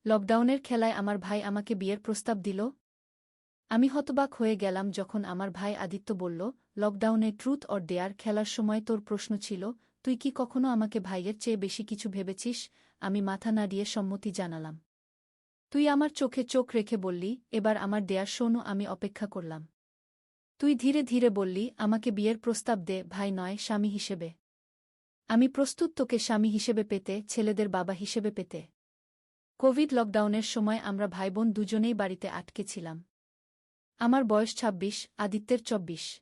লকডাউনের খেলায় আমার ভাই আমাকে বিয়ের প্রস্তাব দিল। আমি হতবাক হয়ে গেলাম যখন আমার ভাই আদিত্য বলল, লকডাউনে ট্রুথ অর ডেয়ার খেলার সময় তোর প্রশ্ন ছিল, তুই কি কখনো আমাকে ভাইয়ের চেয়ে বেশি কিছু ভেবেছিস? আমি মাথা নাড়িয়ে সম্মতি জানালাম। তুই আমার চোখে চোখ রেখে বললি, এবার আমার ডেয়ার শোনো। আমি অপেক্ষা করলাম। তুই ধীরে ধীরে বললি, আমাকে বিয়ের প্রস্তাব দে, ভাই নয়, স্বামী হিসেবে। আমি প্রস্তুত তোকে স্বামী হিসেবে পেতে, ছেলেদের বাবা হিসেবে পেতে। কোভিড লকডাউনের সময় আমরা ভাইবোন দুজনেই বাড়িতে আটকে ছিলাম। আমার বয়স ২৬, আদিত্যের ২৪।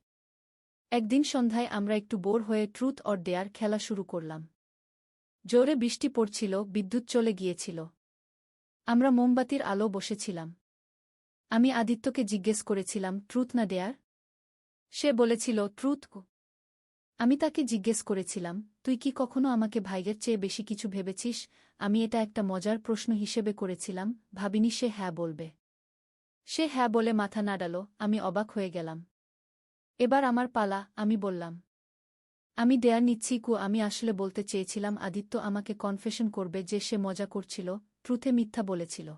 একদিন সন্ধ্যায় আমরা একটু বোর হয়ে ট্রুথ অর ডেয়ার খেলা শুরু করলাম। জোরে বৃষ্টি পড়ছিল, বিদ্যুৎ চলে গিয়েছিল। আমরা মোমবাতির আলো বসেছিলাম। আমি আদিত্যকে জিজ্ঞেস করেছিলাম, ট্রুথ না ডেয়ার? সে বলেছিল, ট্রুথ। আমি তাকে জিজ্ঞেস করেছিলাম, তুই কি কখনো আমাকে ভাইয়ের চেয়ে বেশি কিছু ভেবেছিস? আমি এটা একটা মজার প্রশ্ন হিসেবে করেছিলাম, ভাবিনি সে হ্যাঁ বলবে। সে হ্যাঁ বলে মাথা নাড়াল। আমি অবাক হয়ে গেলাম। এবার আমার পালা, আমি বললাম। আমি ডেয়ার নিচ্ছি। আমি আসলে বলতে চেয়েছিলাম আদিত্য আমাকে কনফেশন করবে যে সে মজা করছিল, ট্রুথে মিথ্যা বলেছিল।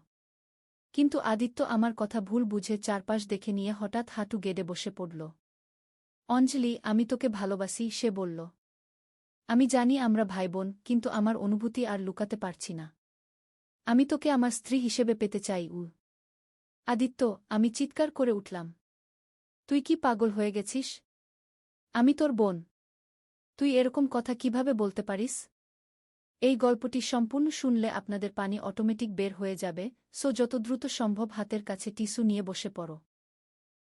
কিন্তু আদিত্য আমার কথা ভুল বুঝে চারপাশ দেখে নিয়ে হঠাৎ হাঁটু গেড়ে বসে পড়ল। অঞ্জলি, আমি তোকে ভালোবাসি, সে বলল। আমি জানি আমরা ভাইবোন, কিন্তু আমার অনুভূতি আর লুকাতে পারছি না। আমি তোকে আমার স্ত্রী হিসেবে পেতে চাই। আদিত্য, আমি চিৎকার করে উঠলাম। তুই কি পাগল হয়ে গেছিস? আমি তোর বোন। তুই এরকম কথা কিভাবে বলতে পারিস? এই গল্পটি সম্পূর্ণ শুনলে আপনাদের পানি অটোমেটিক বের হয়ে যাবে, সো যত দ্রুত সম্ভব হাতের কাছে টিস্যু নিয়ে বসে পড়ো।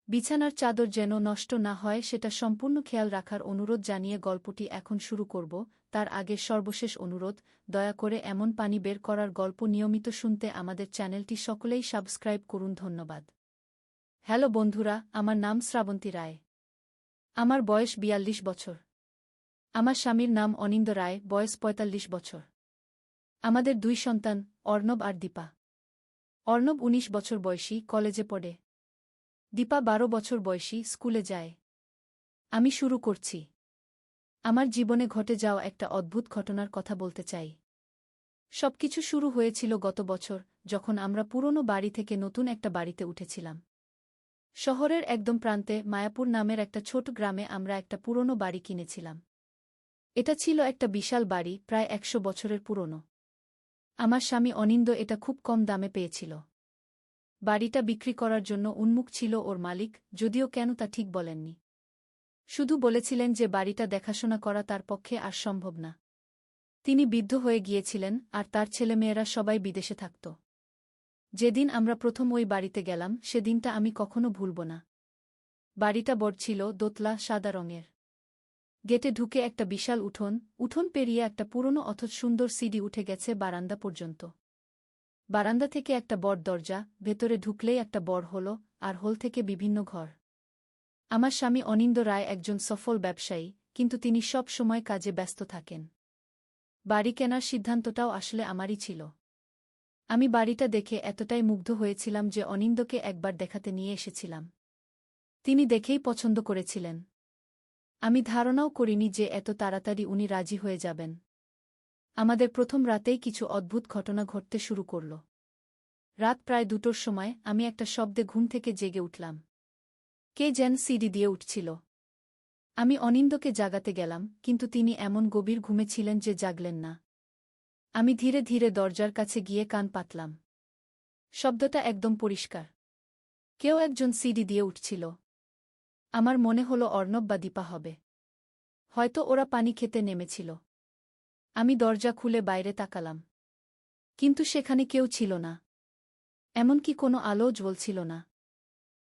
বিছানার চাদর যেন নষ্ট না হয় সেটা সম্পূর্ণ খেয়াল রাখার অনুরোধ জানিয়ে গল্পটি এখন শুরু করব। তার আগে সর্বশেষ অনুরোধ, দয়া করে এমন পানি বের করার গল্প নিয়মিত শুনতে আমাদের চ্যানেলটি সকলেই সাবস্ক্রাইব করুন। ধন্যবাদ। হ্যালো বন্ধুরা, আমার নাম শ্রাবন্তী রায়। আমার বয়স ৪২ বছর। আমার স্বামীর নাম অনিন্দ রায়, বয়স ৪৫ বছর। আমাদের ২ সন্তান, অর্ণব আর দীপা। অর্ণব ১৯ বছর বয়সী, কলেজে পড়ে। দীপা ১২ বছর বয়সী, স্কুলে যায়। আমি শুরু করছি। আমার জীবনে ঘটে যাওয়া একটা অদ্ভুত ঘটনার কথা বলতে চাই। সবকিছু শুরু হয়েছিল গত বছর, যখন আমরা পুরনো বাড়ি থেকে নতুন একটা বাড়িতে উঠেছিলাম। শহরের একদম প্রান্তে মায়াপুর নামের একটা ছোট গ্রামে আমরা একটা পুরনো বাড়ি কিনেছিলাম। এটা ছিল একটা বিশাল বাড়ি, প্রায় ১০০ বছরের পুরনো। আমার স্বামী অনিন্দ এটা খুব কম দামে পেয়েছিল। বাড়িটা বিক্রি করার জন্য উন্মুখ ছিল ওর মালিক, যদিও কেন তা ঠিক বলেননি। শুধু বলেছিলেন যে বাড়িটা দেখাশোনা করা তার পক্ষে আর সম্ভব না। তিনি বৃদ্ধ হয়ে গিয়েছিলেন, আর তার ছেলেমেয়েরা সবাই বিদেশে থাকত। যেদিন আমরা প্রথম ওই বাড়িতে গেলাম সেদিনটা আমি কখনো ভুলব না। বাড়িটা বড় ছিল, দোতলা, সাদা রঙের। গেটে ঢুকে একটা বিশাল উঠোন পেরিয়ে একটা পুরনো অথচ সুন্দর সিঁড়ি উঠে গেছে বারান্দা পর্যন্ত। বারান্দা থেকে একটা বড় দরজা, ভেতরে ঢুকলেই একটা বড় হল, আর হল থেকে বিভিন্ন ঘর। আমার স্বামী অনিন্দ রায় একজন সফল ব্যবসায়ী, কিন্তু তিনি সব সময় কাজে ব্যস্ত থাকেন। বাড়ি কেনার সিদ্ধান্তটাও আসলে আমারই ছিল। আমি বাড়িটা দেখে এতটাই মুগ্ধ হয়েছিলাম যে অনিন্দকে একবার দেখাতে নিয়ে এসেছিলাম। তিনি দেখেই পছন্দ করেছিলেন। আমি ধারণাও করিনি যে এত তাড়াতাড়ি উনি রাজি হয়ে যাবেন। আমাদের প্রথম রাতেই কিছু অদ্ভুত ঘটনা ঘটতে শুরু করল। রাত প্রায় ২টোর সময় আমি একটা শব্দে ঘুম থেকে জেগে উঠলাম। কে যেন সিঁড়ি দিয়ে উঠছিল। আমি অনিন্দকে জাগাতে গেলাম, কিন্তু তিনি এমন গভীর ঘুমে ছিলেন যে জাগলেন না। আমি ধীরে ধীরে দরজার কাছে গিয়ে কান পাতলাম। শব্দটা একদম পরিষ্কার। কেউ একজন সিঁড়ি দিয়ে উঠছিল। আমার মনে হলো অর্ণব বা দীপা হবে। হয়তো ওরা পানি খেতে নেমেছিল। আমি দরজা খুলে বাইরে তাকালাম। কিন্তু সেখানে কেউ ছিল না। এমনকি কোনো আলোও জ্বলছিল না।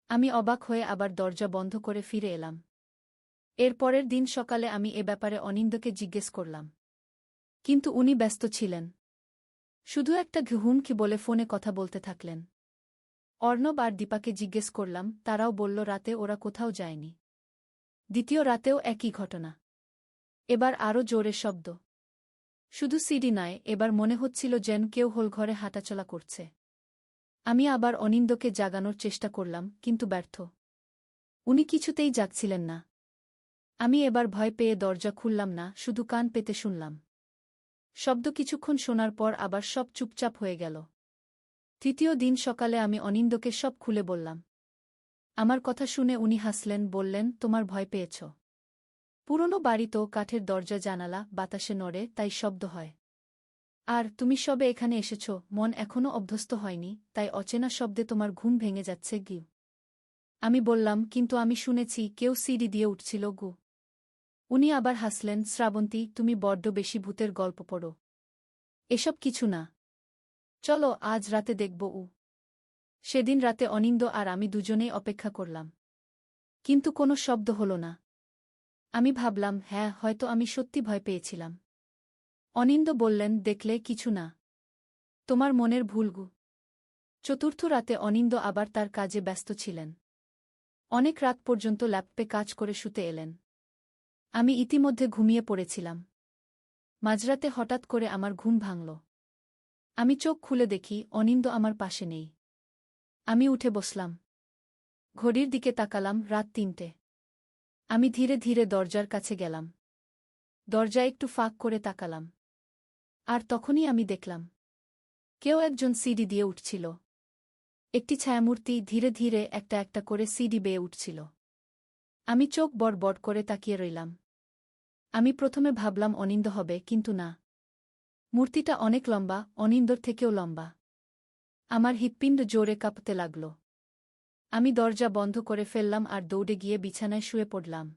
আমি অবাক হয়ে আবার দরজা বন্ধ করে ফিরে এলাম। এর পরের দিন সকালে আমি এ ব্যাপারে অনিন্দকে জিজ্ঞেস করলাম। কিন্তু উনি ব্যস্ত ছিলেন। শুধু একটা ঘুমকি বলে ফোনে কথা বলতে থাকলেন। অর্ণব আর দীপাকে জিজ্ঞেস করলাম, তারাও বলল রাতে ওরা কোথাও যায়নি। দ্বিতীয় রাতেও একই ঘটনা। এবার আরও জোরে শব্দ। শুধু সিঁড়ি নয়, এবার মনে হচ্ছিল যেন কেউ হোলঘরে হাঁটাচলা করছে। আমি আবার অনিন্দকে জাগানোর চেষ্টা করলাম, কিন্তু ব্যর্থ। উনি কিছুতেই জাগছিলেন না। আমি এবার ভয় পেয়ে দরজা খুললাম না, শুধু কান পেতে শুনলাম। শব্দ কিছুক্ষণ শোনার পর আবার সব চুপচাপ হয়ে গেল। তৃতীয় দিন সকালে আমি অনিন্দকে সব খুলে বললাম। আমার কথা শুনে উনি হাসলেন, বললেন, তোমার ভয় পেয়েছ। পুরনো বাড়ি তো, কাঠের দরজা জানালা, বাতাসে নড়ে, তাই শব্দ হয়। আর তুমি সবে এখানে এসেছ, মন এখনও অভ্যস্ত হয়নি, তাই অচেনা শব্দে তোমার ঘুম ভেঙে যাচ্ছে গি। আমি বললাম, কিন্তু আমি শুনেছি কেউ সিঁড়ি দিয়ে উঠছিল গু। উনি আবার হাসলেন, শ্রাবন্তী, তুমি বড্ড বেশি ভূতের গল্প পড়ো। এসব কিছু না। চলো আজ রাতে দেখব। সেদিন রাতে অনিন্দ আর আমি দুজনেই অপেক্ষা করলাম। কিন্তু কোনো শব্দ হলো না। আমি ভাবলাম, হ্যাঁ, হয়তো আমি সত্যি ভয় পেয়েছিলাম। অনিন্দ বললেন, দেখলে, কিছু না। তোমার মনের ভুল গু। চতুর্থ রাতে অনিন্দ আবার তার কাজে ব্যস্ত ছিলেন। অনেক রাত পর্যন্ত ল্যাপটপে কাজ করে শুতে এলেন। আমি ইতিমধ্যে ঘুমিয়ে পড়েছিলাম। মাঝরাতে হঠাৎ করে আমার ঘুম ভাঙল। আমি চোখ খুলে দেখি অনিন্দ আমার পাশে নেই। আমি উঠে বসলাম। ঘড়ির দিকে তাকালাম, রাত ৩টে। আমি ধীরে ধীরে দরজার কাছে গেলাম। দরজা একটু ফাঁক করে তাকালাম। আর তখনই আমি দেখলাম কেউ একজন সিঁড়ি দিয়ে উঠছিল। একটি ছায়ামূর্তি ধীরে ধীরে একটা একটা করে সিঁড়ি বেয়ে উঠছিল। আমি চোখ বড় বড় করে তাকিয়ে রইলাম। আমি প্রথমে ভাবলাম অনিন্দ হবে, কিন্তু না। মূর্তিটা অনেক লম্বা, অনিন্দর থেকেও লম্বা। আমার হৃৎপিণ্ড জোরে কাঁপতে লাগল। আমি দরজা বন্ধ করে ফেললাম আর দৌড়ে গিয়ে বিছানায় শুয়ে পড়লাম।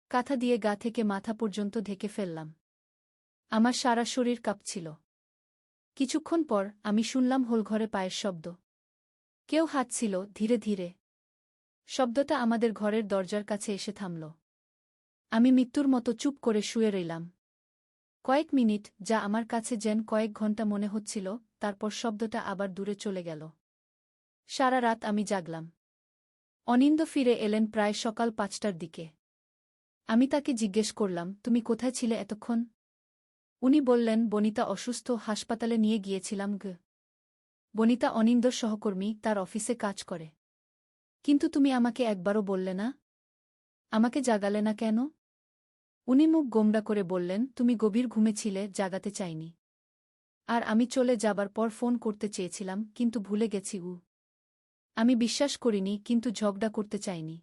কাঁথা দিয়ে গা থেকে মাথা পর্যন্ত ঢেকে ফেললাম। আমার সারা শরীর কাঁপছিল। কিছুক্ষণ পর আমি শুনলাম হোলঘরে পায়ের শব্দ। কেউ হাঁটছিল ধীরে ধীরে। শব্দটা আমাদের ঘরের দরজার কাছে এসে থামল। আমি মৃত্যুর মতো চুপ করে শুয়ে রইলাম। কয়েক মিনিট, যা আমার কাছে যেন কয়েক ঘন্টা মনে হচ্ছিল, তারপর শব্দটা আবার দূরে চলে গেল। সারা রাত আমি জাগলাম। অনিন্দ ফিরে এলেন প্রায় সকাল ৫টার দিকে। আমি তাকে জিজ্ঞেস করলাম, তুমি কোথায় ছিলে এতক্ষণ? উনি বললেন, বনিতা অসুস্থ, হাসপাতালে নিয়ে গিয়েছিলাম গ। বনিতা অনিন্দর সহকর্মী, তার অফিসে কাজ করে। কিন্তু তুমি আমাকে একবারও বললে না। আমাকে জাগালে না কেন? উনি মুখ গোমড়া করে বললেন, তুমি গভীর ঘুমে ছিলে, জাগাতে চাইনি। আর আমি চলে যাবার পর ফোন করতে চেয়েছিলাম, কিন্তু ভুলে গেছি। আমি বিশ্বাস করিনি, কিন্তু ঝগড়া করতে চাইনি।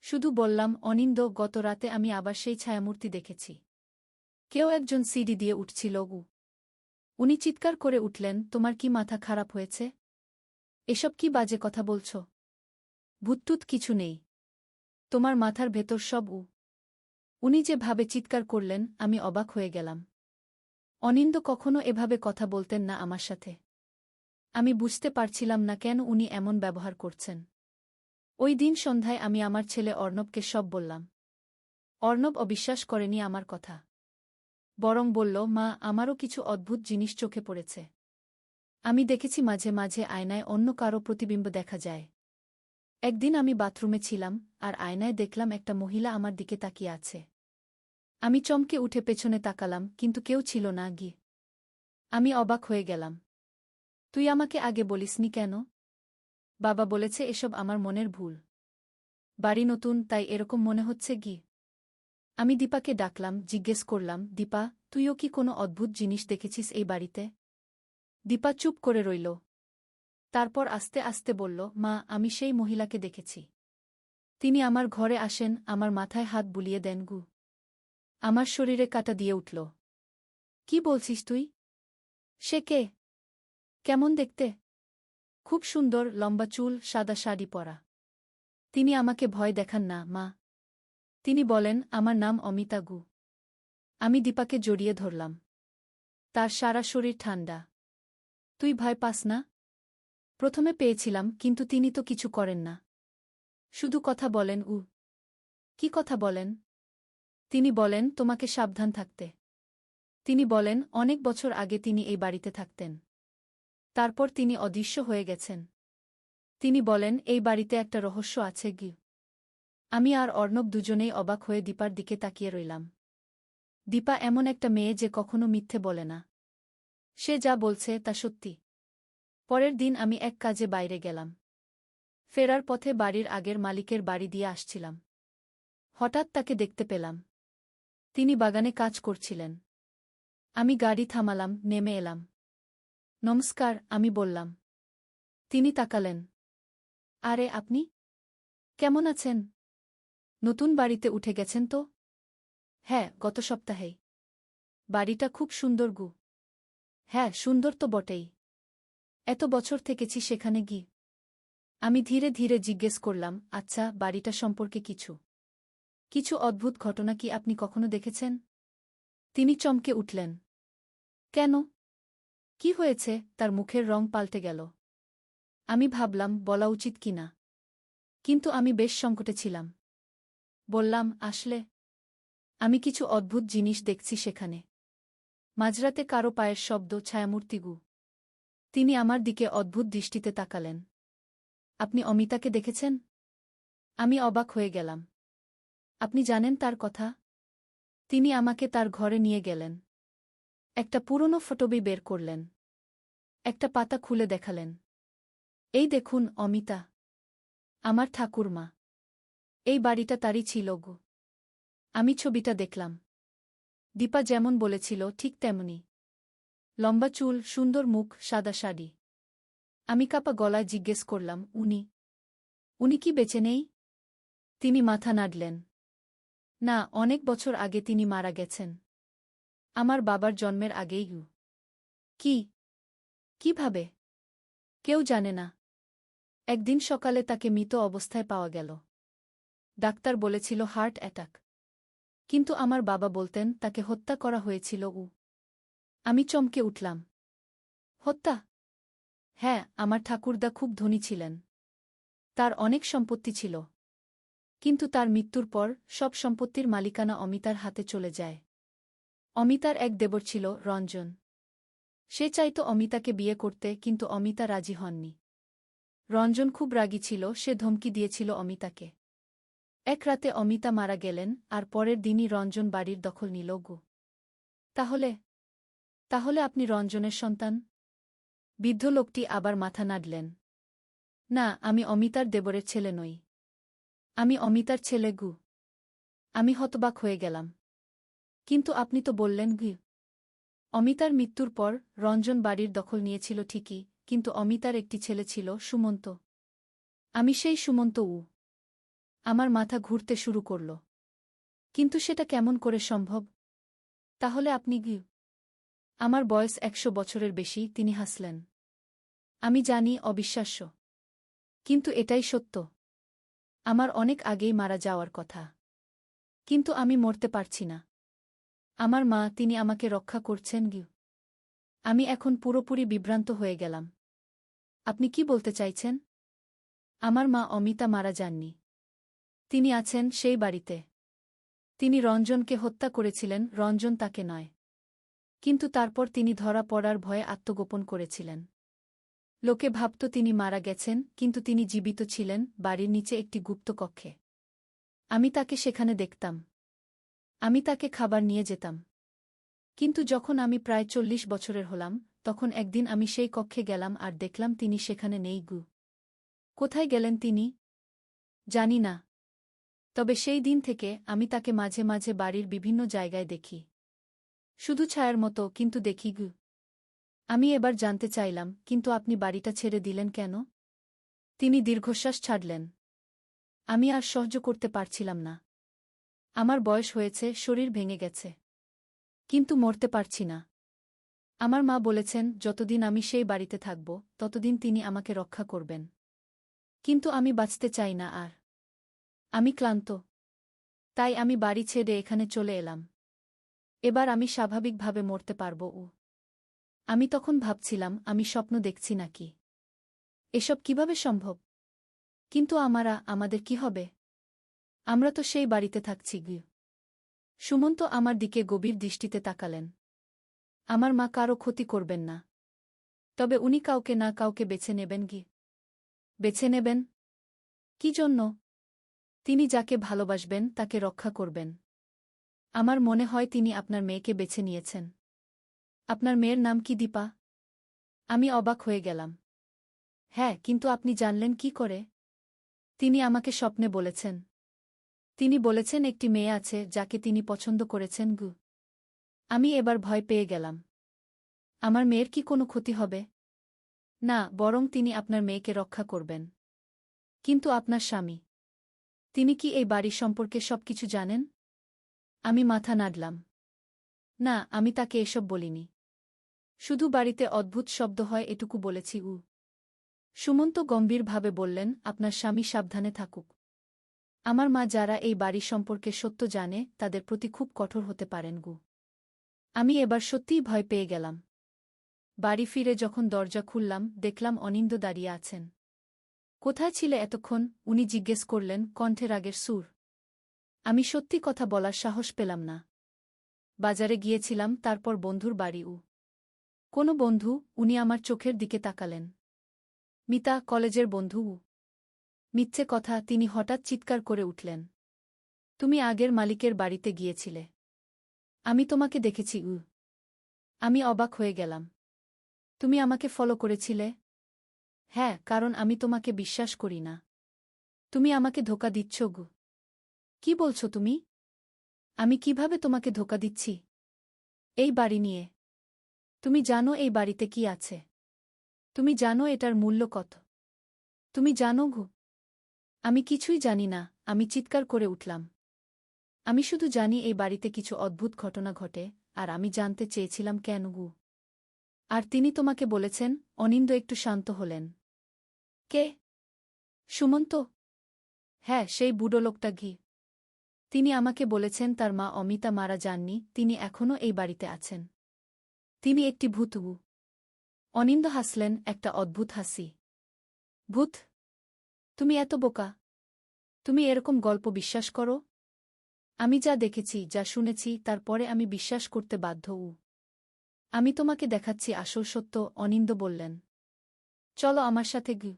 শুধু বললাম, অনিন্দ, গত রাতে আমি আবার সেই ছায়ামূর্তি দেখেছি। কেউ একজন সিঁড়ি দিয়ে উঠছিল গু। উনি চিৎকার করে উঠলেন, তোমার কি মাথা খারাপ হয়েছে? এসব কি বাজে কথা বলছ? ভূতটুত কিছু নেই। তোমার মাথার ভেতর সব। উনি যে ভাবে চিৎকার করলেন, আমি অবাক হয়ে গেলাম। অনিন্দ কখনো এভাবে কথা বলতেন না আমার সাথে। আমি বুঝতে পারছিলাম না কেন উনি এমন ব্যবহার করছেন। ওই দিন সন্ধ্যায় আমি আমার ছেলে অর্ণবকে সব বললাম। অর্ণব অবিশ্বাস করেনি আমার কথা। বরং বলল, মা, আমারও কিছু অদ্ভুত জিনিস চোখে পড়েছে। আমি দেখেছি মাঝে মাঝে আয়নায় অন্য কারো প্রতিবিম্ব দেখা যায়। একদিন আমি বাথরুমে ছিলাম, আর আয়নায় দেখলাম একটা মহিলা আমার দিকে তাকিয়ে আছে। আমি চমকে উঠে পেছনে তাকালাম, কিন্তু কেউ ছিল না গি। আমি অবাক হয়ে গেলাম। তুই আমাকে আগে বলিসনি কেন? বাবা বলেছে এসব আমার মনের ভুল। বাড়ি নতুন, তাই এরকম মনে হচ্ছে গি। আমি দীপাকে ডাকলাম, জিজ্ঞেস করলাম, দীপা, তুইও কি কোনো অদ্ভুত জিনিস দেখেছিস এই বাড়িতে? দীপা চুপ করে রইল। তারপর আস্তে আস্তে বলল, মা, আমি সেই মহিলাকে দেখেছি। তিনি আমার ঘরে আসেন, আমার মাথায় হাত বুলিয়ে দেন গু। আমার শরীরে কাঁটা দিয়ে উঠল। কি বলছিস তুই? সে কে? কেমন দেখতে? খুব সুন্দর, লম্বা চুল, সাদা শাড়ি পরা। তিনি আমাকে ভয় দেখান না, মা। তিনি বলেন, আমার নাম অমিতা গু। আমি দীপাকে জড়িয়ে ধরলাম। তার সারা শরীর ঠান্ডা। তুই ভয় পাস না? প্রথমে পেয়েছিলাম, কিন্তু তিনি তো কিছু করেন না। শুধু কথা বলেন। কি কথা বলেন? তিনি বলেন, তোমাকে সাবধান থাকতে। তিনি বলেন, অনেক বছর আগে তিনি এই বাড়িতে থাকতেন। তারপর তিনি অদৃশ্য হয়ে গেছেন। তিনি বলেন, এই বাড়িতে একটা রহস্য আছে গি। আমি আর অর্ণব দুজনেই অবাক হয়ে দীপার দিকে তাকিয়ে রইলাম। দীপা এমন একটা মেয়ে যে কখনো মিথ্যে বলে না। সে যা বলছে তা সত্যি। পরের দিন আমি এক কাজে বাইরে গেলাম। ফেরার পথে বাড়ির আগের মালিকের বাড়ি দিয়ে আসছিলাম। হঠাৎ তাকে দেখতে পেলাম। তিনি বাগানে কাজ করছিলেন। আমি গাড়ি থামালাম, নেমে এলাম। নমস্কার, আমি বললাম। তিনি তাকালেন। আরে আপনি কেমন আছেন? নতুন বাড়িতে উঠে গেছেন তো? হ্যাঁ, গত সপ্তাহেই। বাড়িটা খুব সুন্দর গু। হ্যাঁ, সুন্দর তো বটেই। এত বছর থেকেছি সেখানে আমি ধীরে ধীরে জিজ্ঞেস করলাম, আচ্ছা, বাড়িটা সম্পর্কে কিছু অদ্ভুত ঘটনা কি আপনি কখনো দেখেছেন? তিনি চমকে উঠলেন। কেন? কি হয়েছে? তার মুখের রং পাল্টে গেল। আমি ভাবলাম বলা উচিত কিনা, কিন্তু আমি বেশ সংকটে ছিলাম। বললাম, আসলে আমি কিছু অদ্ভুত জিনিস দেখছি সেখানে। মাঝরাতে কারো পায়ের শব্দ, ছায়ামূর্তিগু। তিনি আমার দিকে অদ্ভুত দৃষ্টিতে তাকালেন। আপনি অমিতাকে দেখেছেন? আমি অবাক হয়ে গেলাম। আপনি জানেন তার কথা? তিনি আমাকে তার ঘরে নিয়ে গেলেন। একটা পুরনো ফটোবই বের করলেন। একটা পাতা খুলে দেখালেন। এই দেখুন, অমিতা। আমার ঠাকুরমা। এই বাড়িটা তারই ছিল গো। আমি ছবিটা দেখলাম। দীপা যেমন বলেছিল ঠিক তেমনি। লম্বা চুল, সুন্দর মুখ, সাদা শাড়ি। আমি কাপা গলায় জিজ্ঞেস করলাম, উনি কি বেঁচে নেই? তিনি মাথা নাড়লেন। না, অনেক বছর আগে তিনি মারা গেছেন। আমার বাবার জন্মের আগেই। কি? কিভাবে? কেউ জানে না। একদিন সকালে তাকে মৃত অবস্থায় পাওয়া গেল। ডাক্তার বলেছিল হার্ট অ্যাটাক। কিন্তু আমার বাবা বলতেন তাকে হত্যা করা হয়েছিল। আমি চমকে উঠলাম। হত্যা? হ্যাঁ, আমার ঠাকুরদা খুব ধনী ছিলেন। তার অনেক সম্পত্তি ছিল। কিন্তু তার মৃত্যুর পর সব সম্পত্তির মালিকানা অমিতার হাতে চলে যায়। অমিতার এক দেবর ছিল, রঞ্জন। সে চাইত অমিতাকে বিয়ে করতে, কিন্তু অমিতা রাজি হননি। রঞ্জন খুব রাগী ছিল, সে ধমকি দিয়েছিল অমিতাকে। এক রাতে অমিতা মারা গেলেন, আর পরের দিনই রঞ্জন বাড়ির দখল নিল গো। তাহলে তাহলে আপনি রঞ্জনের সন্তান? বৃদ্ধ লোকটি আবার মাথা নাড়লেন। না, আমি অমিতার দেবরের ছেলে নই। আমি অমিতার ছেলে গু। আমি হতবাক হয়ে গেলাম। কিন্তু আপনি তো বললেন অমিতার মৃত্যুর পর রঞ্জন বাড়ির দখল নিয়েছিল ঠিকই, কিন্তু অমিতার একটি ছেলে ছিল, সুমন্ত। আমি সেই সুমন্ত। আমার মাথা ঘুরতে শুরু করল। কিন্তু সেটা কেমন করে সম্ভব? তাহলে আপনি আমার বয়স 100 বছরের বেশি, তিনি হাসলেন। আমি জানি, অবিশ্বাস্য। কিন্তু এটাই সত্য। আমার অনেক আগেই মারা যাওয়ার কথা। কিন্তু আমি মরতে পারছি না। আমার মা, তিনি আমাকে রক্ষা করছেন আমি এখন পুরোপুরি বিভ্রান্ত হয়ে গেলাম। আপনি কি বলতে চাইছেন? আমার মা অমিতা মারা যাননি। তিনি আছেন সেই বাড়িতে। তিনি রঞ্জনকে হত্যা করেছিলেন, রঞ্জন তাকে নয়। কিন্তু তারপর তিনি ধরা পড়ার ভয়ে আত্মগোপন করেছিলেন। লোকে ভাবত তিনি মারা গেছেন, কিন্তু তিনি জীবিত ছিলেন, বাড়ির নিচে একটি গুপ্ত কক্ষে। আমি তাকে সেখানে দেখতাম। আমি তাকে খাবার নিয়ে যেতাম। কিন্তু যখন আমি প্রায় 40 বছরের হলাম, তখন একদিন আমি সেই কক্ষে গেলাম আর দেখলাম তিনি সেখানে নেই কোথায় গেলেন তিনি? জানি না। তবে সেই দিন থেকে আমি তাকে মাঝে মাঝে বাড়ির বিভিন্ন জায়গায় দেখি। শুধু ছায়ার মতো, কিন্তু দেখি আমি এবার জানতে চাইলাম, কিন্তু আপনি বাড়িটা ছেড়ে দিলেন কেন? তিনি দীর্ঘশ্বাস ছাড়লেন। আমি আর সহ্য করতে পারছিলাম না। আমার বয়স হয়েছে, শরীর ভেঙে গেছে। কিন্তু মরতে পারছি না। আমার মা বলেছেন যতদিন আমি সেই বাড়িতে থাকব, ততদিন তিনি আমাকে রক্ষা করবেন। কিন্তু আমি বাঁচতে চাই না আর। আমি ক্লান্ত। তাই আমি বাড়ি ছেড়ে এখানে চলে এলাম। এবার আমি স্বাভাবিকভাবে মরতে পারব। আমি তখন ভাবছিলাম, আমি স্বপ্ন দেখছি নাকি? এসব কিভাবে সম্ভব? কিন্তু আমাদের কি হবে? আমরা তো সেই বাড়িতে থাকছি সুমন্ত আমার দিকে গভীর দৃষ্টিতে তাকালেন। আমার মা কারো ক্ষতি করবেন না। তবে উনি কাউকে না কাউকে বেছে নেবেন বেছে নেবেন? কি জন্য? তিনি যাকে ভালোবাসবেন তাকে রক্ষা করবেন। আমার মনে হয় তিনি আপনার মেয়েকে বেছে নিয়েছেন। আপনার মেয়ের নাম কি দীপা? আমি অবাক হয়ে গেলাম। হ্যাঁ, কিন্তু আপনি জানলেন কি করে? তিনি আমাকে স্বপ্নে বলেছেন। তিনি বলেছেন একটি মেয়ে আছে যাকে তিনি পছন্দ করেছেন আমি এবার ভয় পেয়ে গেলাম। আমার মেয়ের কি কোনো ক্ষতি হবে? না, বরং তিনি আপনার মেয়েকে রক্ষা করবেন। কিন্তু আপনার স্বামী, তিনি কি এই বাড়ি সম্পর্কে সবকিছু জানেন? আমি মাথা নাড়লাম। না, আমি তাকে এসব বলিনি। শুধু বাড়িতে অদ্ভুত শব্দ হয় এটুকু বলেছি। সুমন্ত গম্ভীরভাবে বললেন, আপনার স্বামী সাবধানে থাকুক। আমার মা যারা এই বাড়ি সম্পর্কে সত্য জানে তাদের প্রতি খুব কঠোর হতে পারেন। আমি এবার সত্যিই ভয় পেয়ে গেলাম। বাড়ি ফিরে যখন দরজা খুললাম দেখলাম অনিন্দ দাঁড়িয়ে আছেন। কোথায় ছিলে এতক্ষণ? উনি জিজ্ঞেস করলেন, কণ্ঠে রাগের সুর। আমি সত্যি কথা বলার সাহস পেলাম না। বাজারে গিয়েছিলাম, তারপর বন্ধুর বাড়ি। কোনো বন্ধু? উনি আমার চোখের দিকে তাকালেন। মিতা, কলেজের বন্ধু। মিথ্যে কথা! তিনি হঠাৎ চিৎকার করে উঠলেন। তুমি আগের মালিকের বাড়িতে গিয়েছিলে। আমি তোমাকে দেখেছি। আমি অবাক হয়ে গেলাম। তুমি আমাকে ফলো করেছিলে? হ্যাঁ, কারণ আমি তোমাকে বিশ্বাস করি না। তুমি আমাকে ধোঁকা দিচ্ছ। কি বলছো তুমি? আমি কিভাবে তোমাকে ধোঁকা দিচ্ছি? এই বাড়ি নিয়ে। তুমি জানো এই বাড়িতে কি আছে? তুমি জানো এটার মূল্য কত? তুমি জানো? আমি কিছুই জানি না, আমি চিৎকার করে উঠলাম। আমি শুধু জানি এই বাড়িতে কিছু অদ্ভুত ঘটনা ঘটে, আর আমি জানতে চেয়েছিলাম কেন। আর তিনি তোমাকে বলেছেন? অনিন্দ একটু শান্ত হলেন। কে? সুমন্ত? হ্যাঁ, সেই বুড়ো লোকটা। তিনি আমাকে বলেছেন তার মা অমিতা মারা যাননি, তিনি এখনও এই বাড়িতে আছেন। তিনি একটি ভূত। অনিন্দ হাসলেন, একটা অদ্ভুত হাসি। ভূত? তুমি এত বোকা! তুমি এরকম গল্প বিশ্বাস করো? আমি যা দেখেছি, যা শুনেছি, তারপরে আমি বিশ্বাস করতে বাধ্য। আমি তোমাকে দেখাচ্ছি আসল সত্য, অনিন্দ বললেন। চলো আমার সাথে।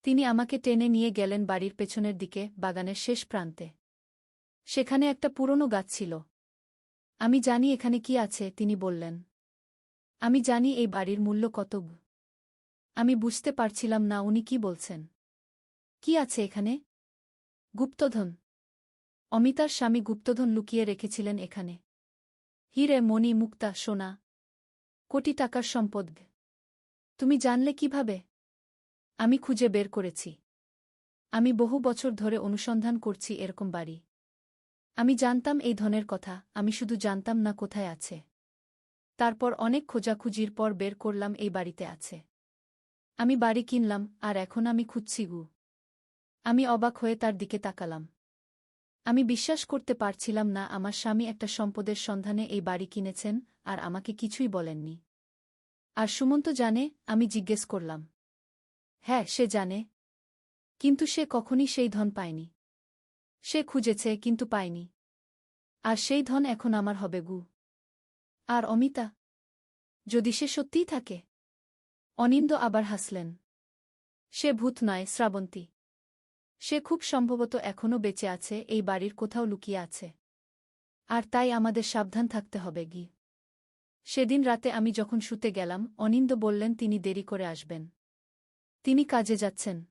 তিনি আমাকে টেনে নিয়ে গেলেন বাড়ির পেছনের দিকে, বাগানের শেষ প্রান্তে। সেখানে একটা পুরনো গাছ ছিল। আমি জানি এখানে কি আছে, তিনি বললেন। আমি জানি এই বাড়ির মূল্য কত। আমি বুঝতে পারছিলাম না উনি কি বলছেন। কি আছে এখানে? গুপ্তধন। অমিতার স্বামী গুপ্তধন লুকিয়ে রেখেছিলেন এখানে। হীরে, মণি, মুক্তা, সোনা, কোটি টাকার সম্পদ। তুমি জানলে কিভাবে? আমি খুঁজে বের করেছি। আমি বহু বছর ধরে অনুসন্ধান করছি এরকম বাড়ি। আমি জানতাম এই ধনের কথা, আমি শুধু জানতাম না কোথায় আছে। তারপর অনেক খোঁজাখুঁজির পর বের করলাম এই বাড়িতে আছে। আমি বাড়ি কিনলাম, আর এখন আমি খুঁজছি। আমি অবাক হয়ে তার দিকে তাকালাম। আমি বিশ্বাস করতে পারছিলাম না আমার স্বামী একটা সম্পদের সন্ধানে এই বাড়ি কিনেছেন, আর আমাকে কিছুই বলেননি। আর সুমন্ত জানে? আমি জিজ্ঞেস করলাম। হ্যাঁ, সে জানে। কিন্তু সে কখনই সেই ধন পায়নি। সে খুঁজেছে কিন্তু পায়নি। আর সেই ধন এখন আমার হবে। আর অমিতা? যদি সে সত্যিই থাকে? অনিন্দ আবার হাসলেন। সে ভূত নয়, শ্রাবন্তী। সে খুব সম্ভবত এখনও বেঁচে আছে, এই বাড়ির কোথাও লুকিয়ে আছে। আর তাই আমাদের সাবধান থাকতে হবে। সেদিন রাতে আমি যখন শুতে গেলাম, অনিন্দ বললেন তিনি দেরি করে আসবেন। তিনি কাজে যাচ্ছেন।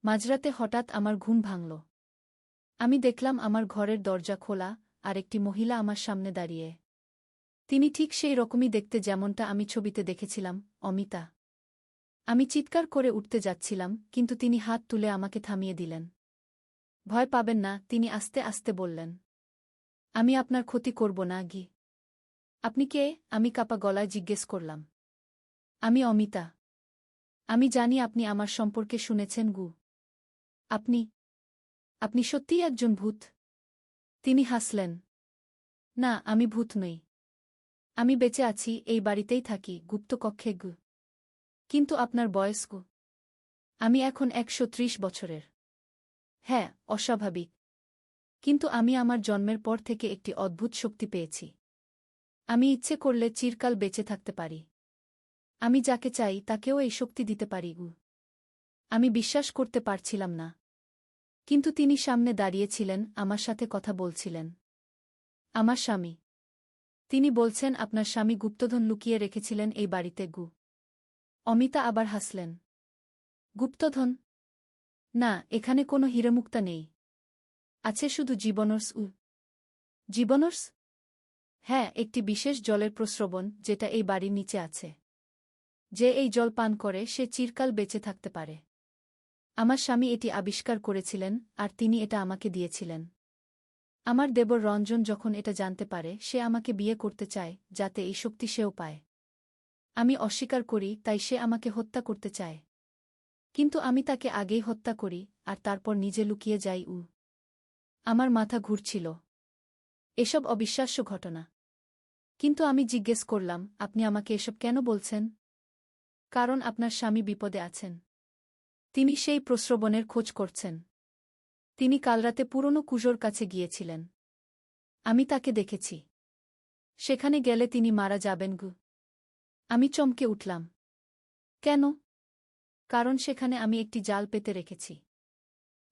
মাঝরাতে হঠাৎ আমার ঘুম ভাঙল। আমি দেখলাম আমার ঘরের দরজা খোলা, আর একটি মহিলা আমার সামনে দাঁড়িয়ে। তিনি ঠিক সেই রকমই দেখতে যেমনটা আমি ছবিতে দেখেছিলাম, অমিতা। আমি চিৎকার করে উঠতে যাচ্ছিলাম, কিন্তু তিনি হাত তুলে আমাকে থামিয়ে দিলেন। ভয় পাবেন না, তিনি আস্তে আস্তে বললেন। আমি আপনার ক্ষতি করব না। আপনি কে? আমি কাপা গলায় জিজ্ঞেস করলাম। আমি অমিতা। আমি জানি আপনি আমার সম্পর্কে শুনেছেন। আপনি আপনি সত্যিই একজন ভূত? তিনি হাসলেন। না, আমি ভূত নই। আমি বেঁচে আছি, এই বাড়িতেই থাকি, গুপ্ত কক্ষে। কিন্তু আপনার বয়স? আমি এখন 130 বছরের। হ্যাঁ, অস্বাভাবিক। কিন্তু আমি আমার জন্মের পর থেকে একটি অদ্ভুত শক্তি পেয়েছি। আমি ইচ্ছে করলে চিরকাল বেঁচে থাকতে পারি। আমি যাকে চাই তাকেও এই শক্তি দিতে পারি। আমি বিশ্বাস করতে পারছিলাম না। কিন্তু তিনি সামনে দাঁড়িয়েছিলেন, আমার সাথে কথা বলছিলেন। আমার স্বামী। তিনি বলছেন আপনার স্বামী গুপ্তধন লুকিয়ে রেখেছিলেন এই বাড়িতে। অমিতা আবার হাসলেন। গুপ্তধন? না, এখানে কোনো হীরেমুক্তা নেই। আছে শুধু জীবনর্স। জীবনর্স? হ্যাঁ, একটি বিশেষ জলের প্রস্রবণ যেটা এই বাড়ির নিচে আছে। যে এই জল পান করে সে চিরকাল বেঁচে থাকতে পারে। আমার স্বামী এটি আবিষ্কার করেছিলেন, আর তিনি এটা আমাকে দিয়েছিলেন। আমার দেবর রঞ্জন যখন এটা জানতে পারে, সে আমাকে বিয়ে করতে চায়, যাতে এই শক্তি সেও পায়। আমি অস্বীকার করি, তাই সে আমাকে হত্যা করতে চায়। কিন্তু আমি তাকে আগেই হত্যা করি, আর তারপর নিজে লুকিয়ে যাই। আমার মাথা ঘুরছিল। এসব অবিশ্বাস্য ঘটনা। কিন্তু আমি জিজ্ঞেস করলাম, আপনি আমাকে এসব কেন বলছেন? কারণ আপনার স্বামী বিপদে আছেন। তিনি সেই প্রস্রবণের খোঁজ করছেন। তিনি কাল রাতে পুরনো কুজোর কাছে গিয়েছিলেন। আমি তাকে দেখেছি। সেখানে গেলে তিনি মারা যাবেন। আমি চমকে উঠলাম। কেন? কারণ সেখানে আমি একটি জাল পেতে রেখেছি।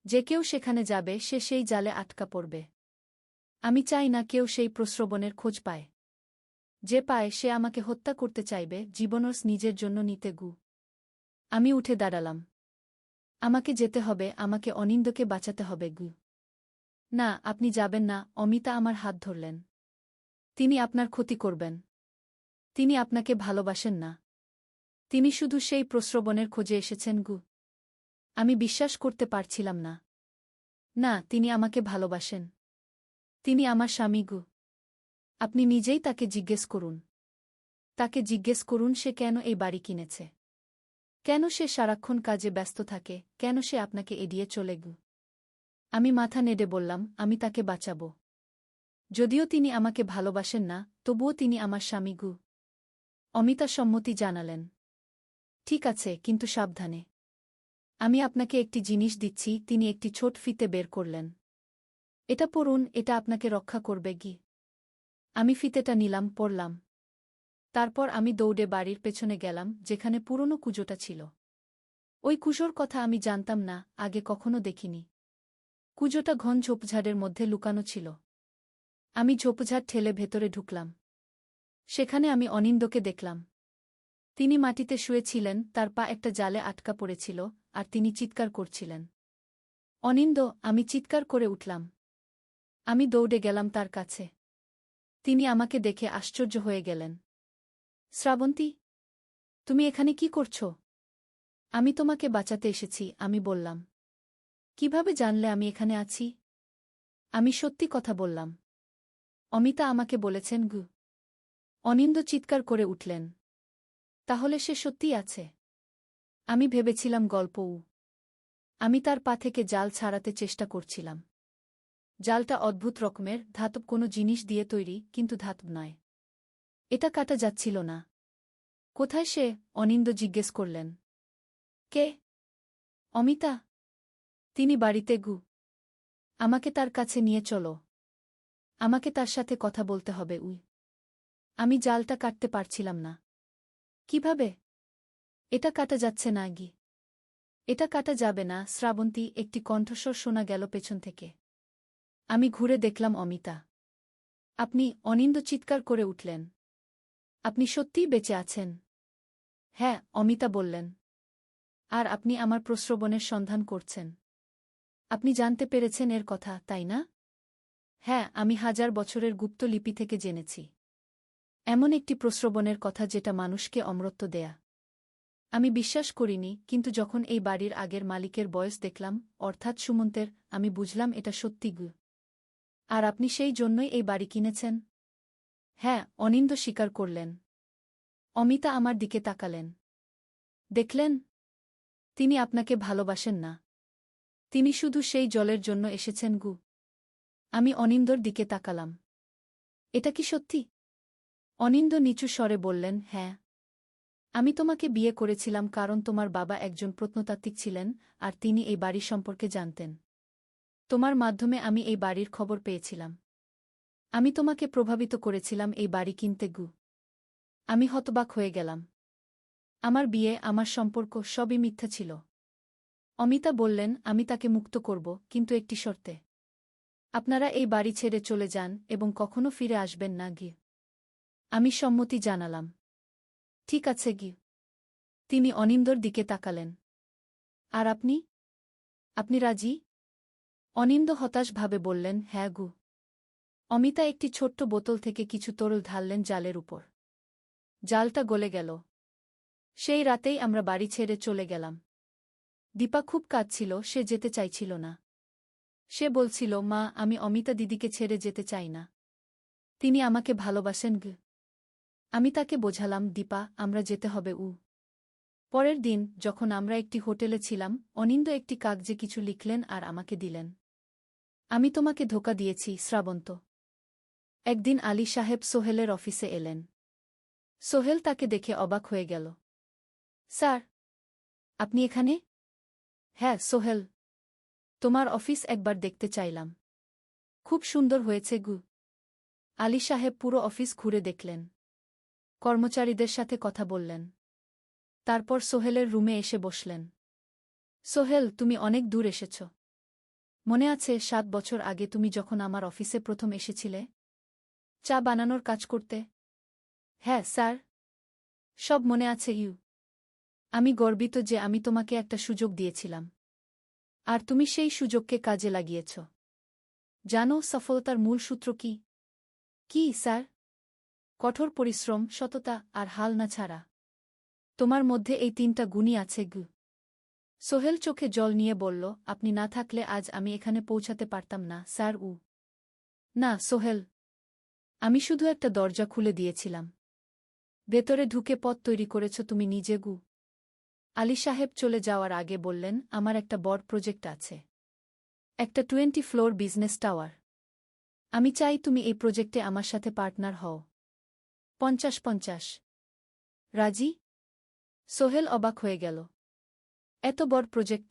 যে কেউ সেখানে যাবে সে সেই জালে আটকা পড়বে। আমি চাই না কেউ সেই প্রস্রবণের খোঁজ পায়। যে পায় সে আমাকে হত্যা করতে চাইবে, জীবনস নিজের জন্য নিতে। আমি উঠে দাঁড়ালাম। আমাকে যেতে হবে, আমাকে অনিন্দকে বাঁচাতে হবে। না, আপনি যাবেন না। অমিতা আমার হাত ধরলেন। তিনি আপনার ক্ষতি করবেন। তিনি আপনাকে ভালোবাসেন না। তিনি শুধু সেই প্রস্রবণের খোঁজে এসেছেন। আমি বিশ্বাস করতে পারছিলাম না। না, তিনি আমাকে ভালোবাসেন। তিনি আমার স্বামী। আপনি নিজেই তাকে জিজ্ঞেস করুন। তাকে জিজ্ঞেস করুন সে কেন এই বাড়ি কিনেছে। কেন সে সারাক্ষণ কাজে ব্যস্ত থাকে, কেন সে আপনাকে এড়িয়ে চলে। আমি মাথা নেড়ে বললাম, আমি তাকে বাঁচাব। যদিও তিনি আমাকে ভালোবাসেন না, তবুও তিনি আমার স্বামী। অমিতা সম্মতি জানালেন। ঠিক আছে, কিন্তু সাবধানে। আমি আপনাকে একটি জিনিস দিচ্ছি। তিনি একটি ছোট ফিতে বের করলেন। এটা পড়ুন, এটা আপনাকে রক্ষা করবে। আমি ফিতেটা নিলাম, পড়লাম। তারপর আমি দৌড়ে বাড়ির পেছনে গেলাম, যেখানে পুরনো কুজোটা ছিল। ওই কুজোর কথা আমি জানতাম না, আগে কখনো দেখিনি। কুজোটা ঘন ঝোপঝাড়ের মধ্যে লুকানো ছিল। আমি ঝোপঝাড় ঠেলে ভেতরে ঢুকলাম। সেখানে আমি অনিন্দকে দেখলাম। তিনি মাটিতে শুয়েছিলেন, তার পা একটা জালে আটকা পড়েছিল, আর তিনি চিৎকার করছিলেন। অনিন্দ! আমি চিৎকার করে উঠলাম। আমি দৌড়ে গেলাম তার কাছে। তিনি আমাকে দেখে আশ্চর্য হয়ে গেলেন। শ্রাবন্তী, তুমি এখানে কি করছ? আমি তোমাকে বাঁচাতে এসেছি, আমি বললাম। কিভাবে জানলে আমি এখানে আছি? আমি সত্যি কথা বললাম। অমিতা আমাকে বলেছেন। অনিন্দ চিৎকার করে উঠলেন। তাহলে সে সত্যিই আছে। আমি ভেবেছিলাম গল্প। আমি তার পা থেকে জাল ছাড়াতে চেষ্টা করছিলাম। জালটা অদ্ভুত রকমের, ধাতব কোনো জিনিস দিয়ে তৈরি, কিন্তু ধাতব নয়। এটা কাটা যাচ্ছিল না। কোথায় সে? অনিন্দ জিজ্ঞেস করলেন। কে? অমিতা। তিনি বাড়িতে। আমাকে তার কাছে নিয়ে চলো। আমাকে তার সাথে কথা বলতে হবে। আমি জালটা কাটতে পারছিলাম না। কিভাবে? এটা কাটা যাচ্ছে না। এটা কাটা যাবে না শ্রাবন্তী, একটি কণ্ঠস্বর শোনা গেল পেছন থেকে। আমি ঘুরে দেখলাম অমিতা। আপনি? অনিন্দ চিৎকার করে উঠলেন। আপনি সত্যিই বেঁচে আছেন? হ্যাঁ, অমিতা বললেন। আর আপনি আমার প্রস্রবণের সন্ধান করছেন। আপনি জানতে পেরেছেন এর কথা, তাই না? হ্যাঁ, আমি 1000 বছরের গুপ্ত লিপি থেকে জেনেছি। এমন একটি প্রস্রবণের কথা যেটা মানুষকে অমরত্ব দেয়া। আমি বিশ্বাস করিনি, কিন্তু যখন এই বাড়ির আগের মালিকের বয়স দেখলাম, অর্থাৎ সুমন্তের, আমি বুঝলাম এটা সত্যি। আর আপনি সেই জন্যই এই বাড়ি কিনেছেন? হ্যাঁ, অনিন্দ স্বীকার করলেন। অমিতা আমার দিকে তাকালেন। দেখলেন? তিনি আপনাকে ভালোবাসেন না। তিনি শুধু সেই জলের জন্য এসেছেন। আমি অনিন্দর দিকে তাকালাম। এটা কি সত্যি? অনিন্দ নিচু স্বরে বললেন, হ্যাঁ। আমি তোমাকে বিয়ে করেছিলাম কারণ তোমার বাবা একজন প্রত্নতাত্ত্বিক ছিলেন, আর তিনি এই বাড়ি সম্পর্কে জানতেন। তোমার মাধ্যমে আমি এই বাড়ির খবর পেয়েছিলাম। আমি তোমাকে প্রভাবিত করেছিলাম এই বাড়ি কিনতে। আমি হতবাক হয়ে গেলাম। আমার বিয়ে, আমার সম্পর্ক, সবই মিথ্যা ছিল। অমিতা বললেন, আমি তাকে মুক্ত করব, কিন্তু একটি শর্তে। আপনারা এই বাড়ি ছেড়ে চলে যান এবং কখনো ফিরে আসবেন না। আমি সম্মতি জানালাম। ঠিক আছে। তিনি অনিন্দর দিকে তাকালেন। আর আপনি? আপনি রাজি? অনিন্দ হতাশভাবে বললেন, হ্যাঁ। অমিতা একটি ছোট্ট বোতল থেকে কিছু তরল ঢাললেন জালের উপর। জালটা গলে গেল। সেই রাতেই আমরা বাড়ি ছেড়ে চলে গেলাম। দীপা খুব কাঁদছিল, সে যেতে চাইছিল না। সে বলছিল, মা, আমি অমিতা দিদিকে ছেড়ে যেতে চাই না। তিনি আমাকে ভালোবাসেন গ। আমি তাকে বোঝালাম, দীপা, আমরা যেতে হবে। পরের দিন যখন আমরা একটি হোটেলে ছিলাম, অনিন্দ একটি কাগজে কিছু লিখলেন আর আমাকে দিলেন। আমি তোমাকে ধোঁকা দিয়েছি, শ্রাবন্ত। একদিন আলী সাহেব সোহেলের অফিসে এলেন। সোহেল তাকে দেখে অবাক হয়ে গেল। স্যার, আপনি এখানে? হ্যাঁ সোহেল, তোমার অফিস একবার দেখতে চাইলাম। খুব সুন্দর হয়েছে গু। আলী সাহেব পুরো অফিস ঘুরে দেখলেন, কর্মচারীদের সাথে কথা বললেন। তারপর সোহেলের রুমে এসে বসলেন। সোহেল, তুমি অনেক দূর এসেছ। মনে আছে 7 বছর আগে তুমি যখন আমার অফিসে প্রথম এসেছিলে চা বানানোর কাজ করতে? হ্যাঁ স্যার, সব মনে আছে। আমি গর্বিত যে আমি তোমাকে একটা সুযোগ দিয়েছিলাম, আর তুমি সেই সুযোগকে কাজে লাগিয়েছ। জানো সফলতার মূল সূত্র কি? কি স্যার? কঠোর পরিশ্রম, সততা আর হাল না ছাড়া। তোমার মধ্যে এই 3টা গুণই আছে গু। সোহেল চোখে জল নিয়ে বলল, আপনি না থাকলে আজ আমি এখানে পৌঁছাতে পারতাম না স্যার। না সোহেল, আমি শুধু একটা দরজা খুলে দিয়েছিলাম। ভেতরে ঢুকে পথ তৈরি করেছ তুমি নিজে গু। আলী সাহেব চলে যাওয়ার আগে বললেন, আমার একটা বড় প্রজেক্ট আছে, একটা 20 ফ্লোর বিজনেস টাওয়ার। আমি চাই তুমি এই প্রজেক্টে আমার সাথে পার্টনার হও। 50-50। রাজি? সোহেল অবাক হয়ে গেল। এত বড় প্রজেক্ট?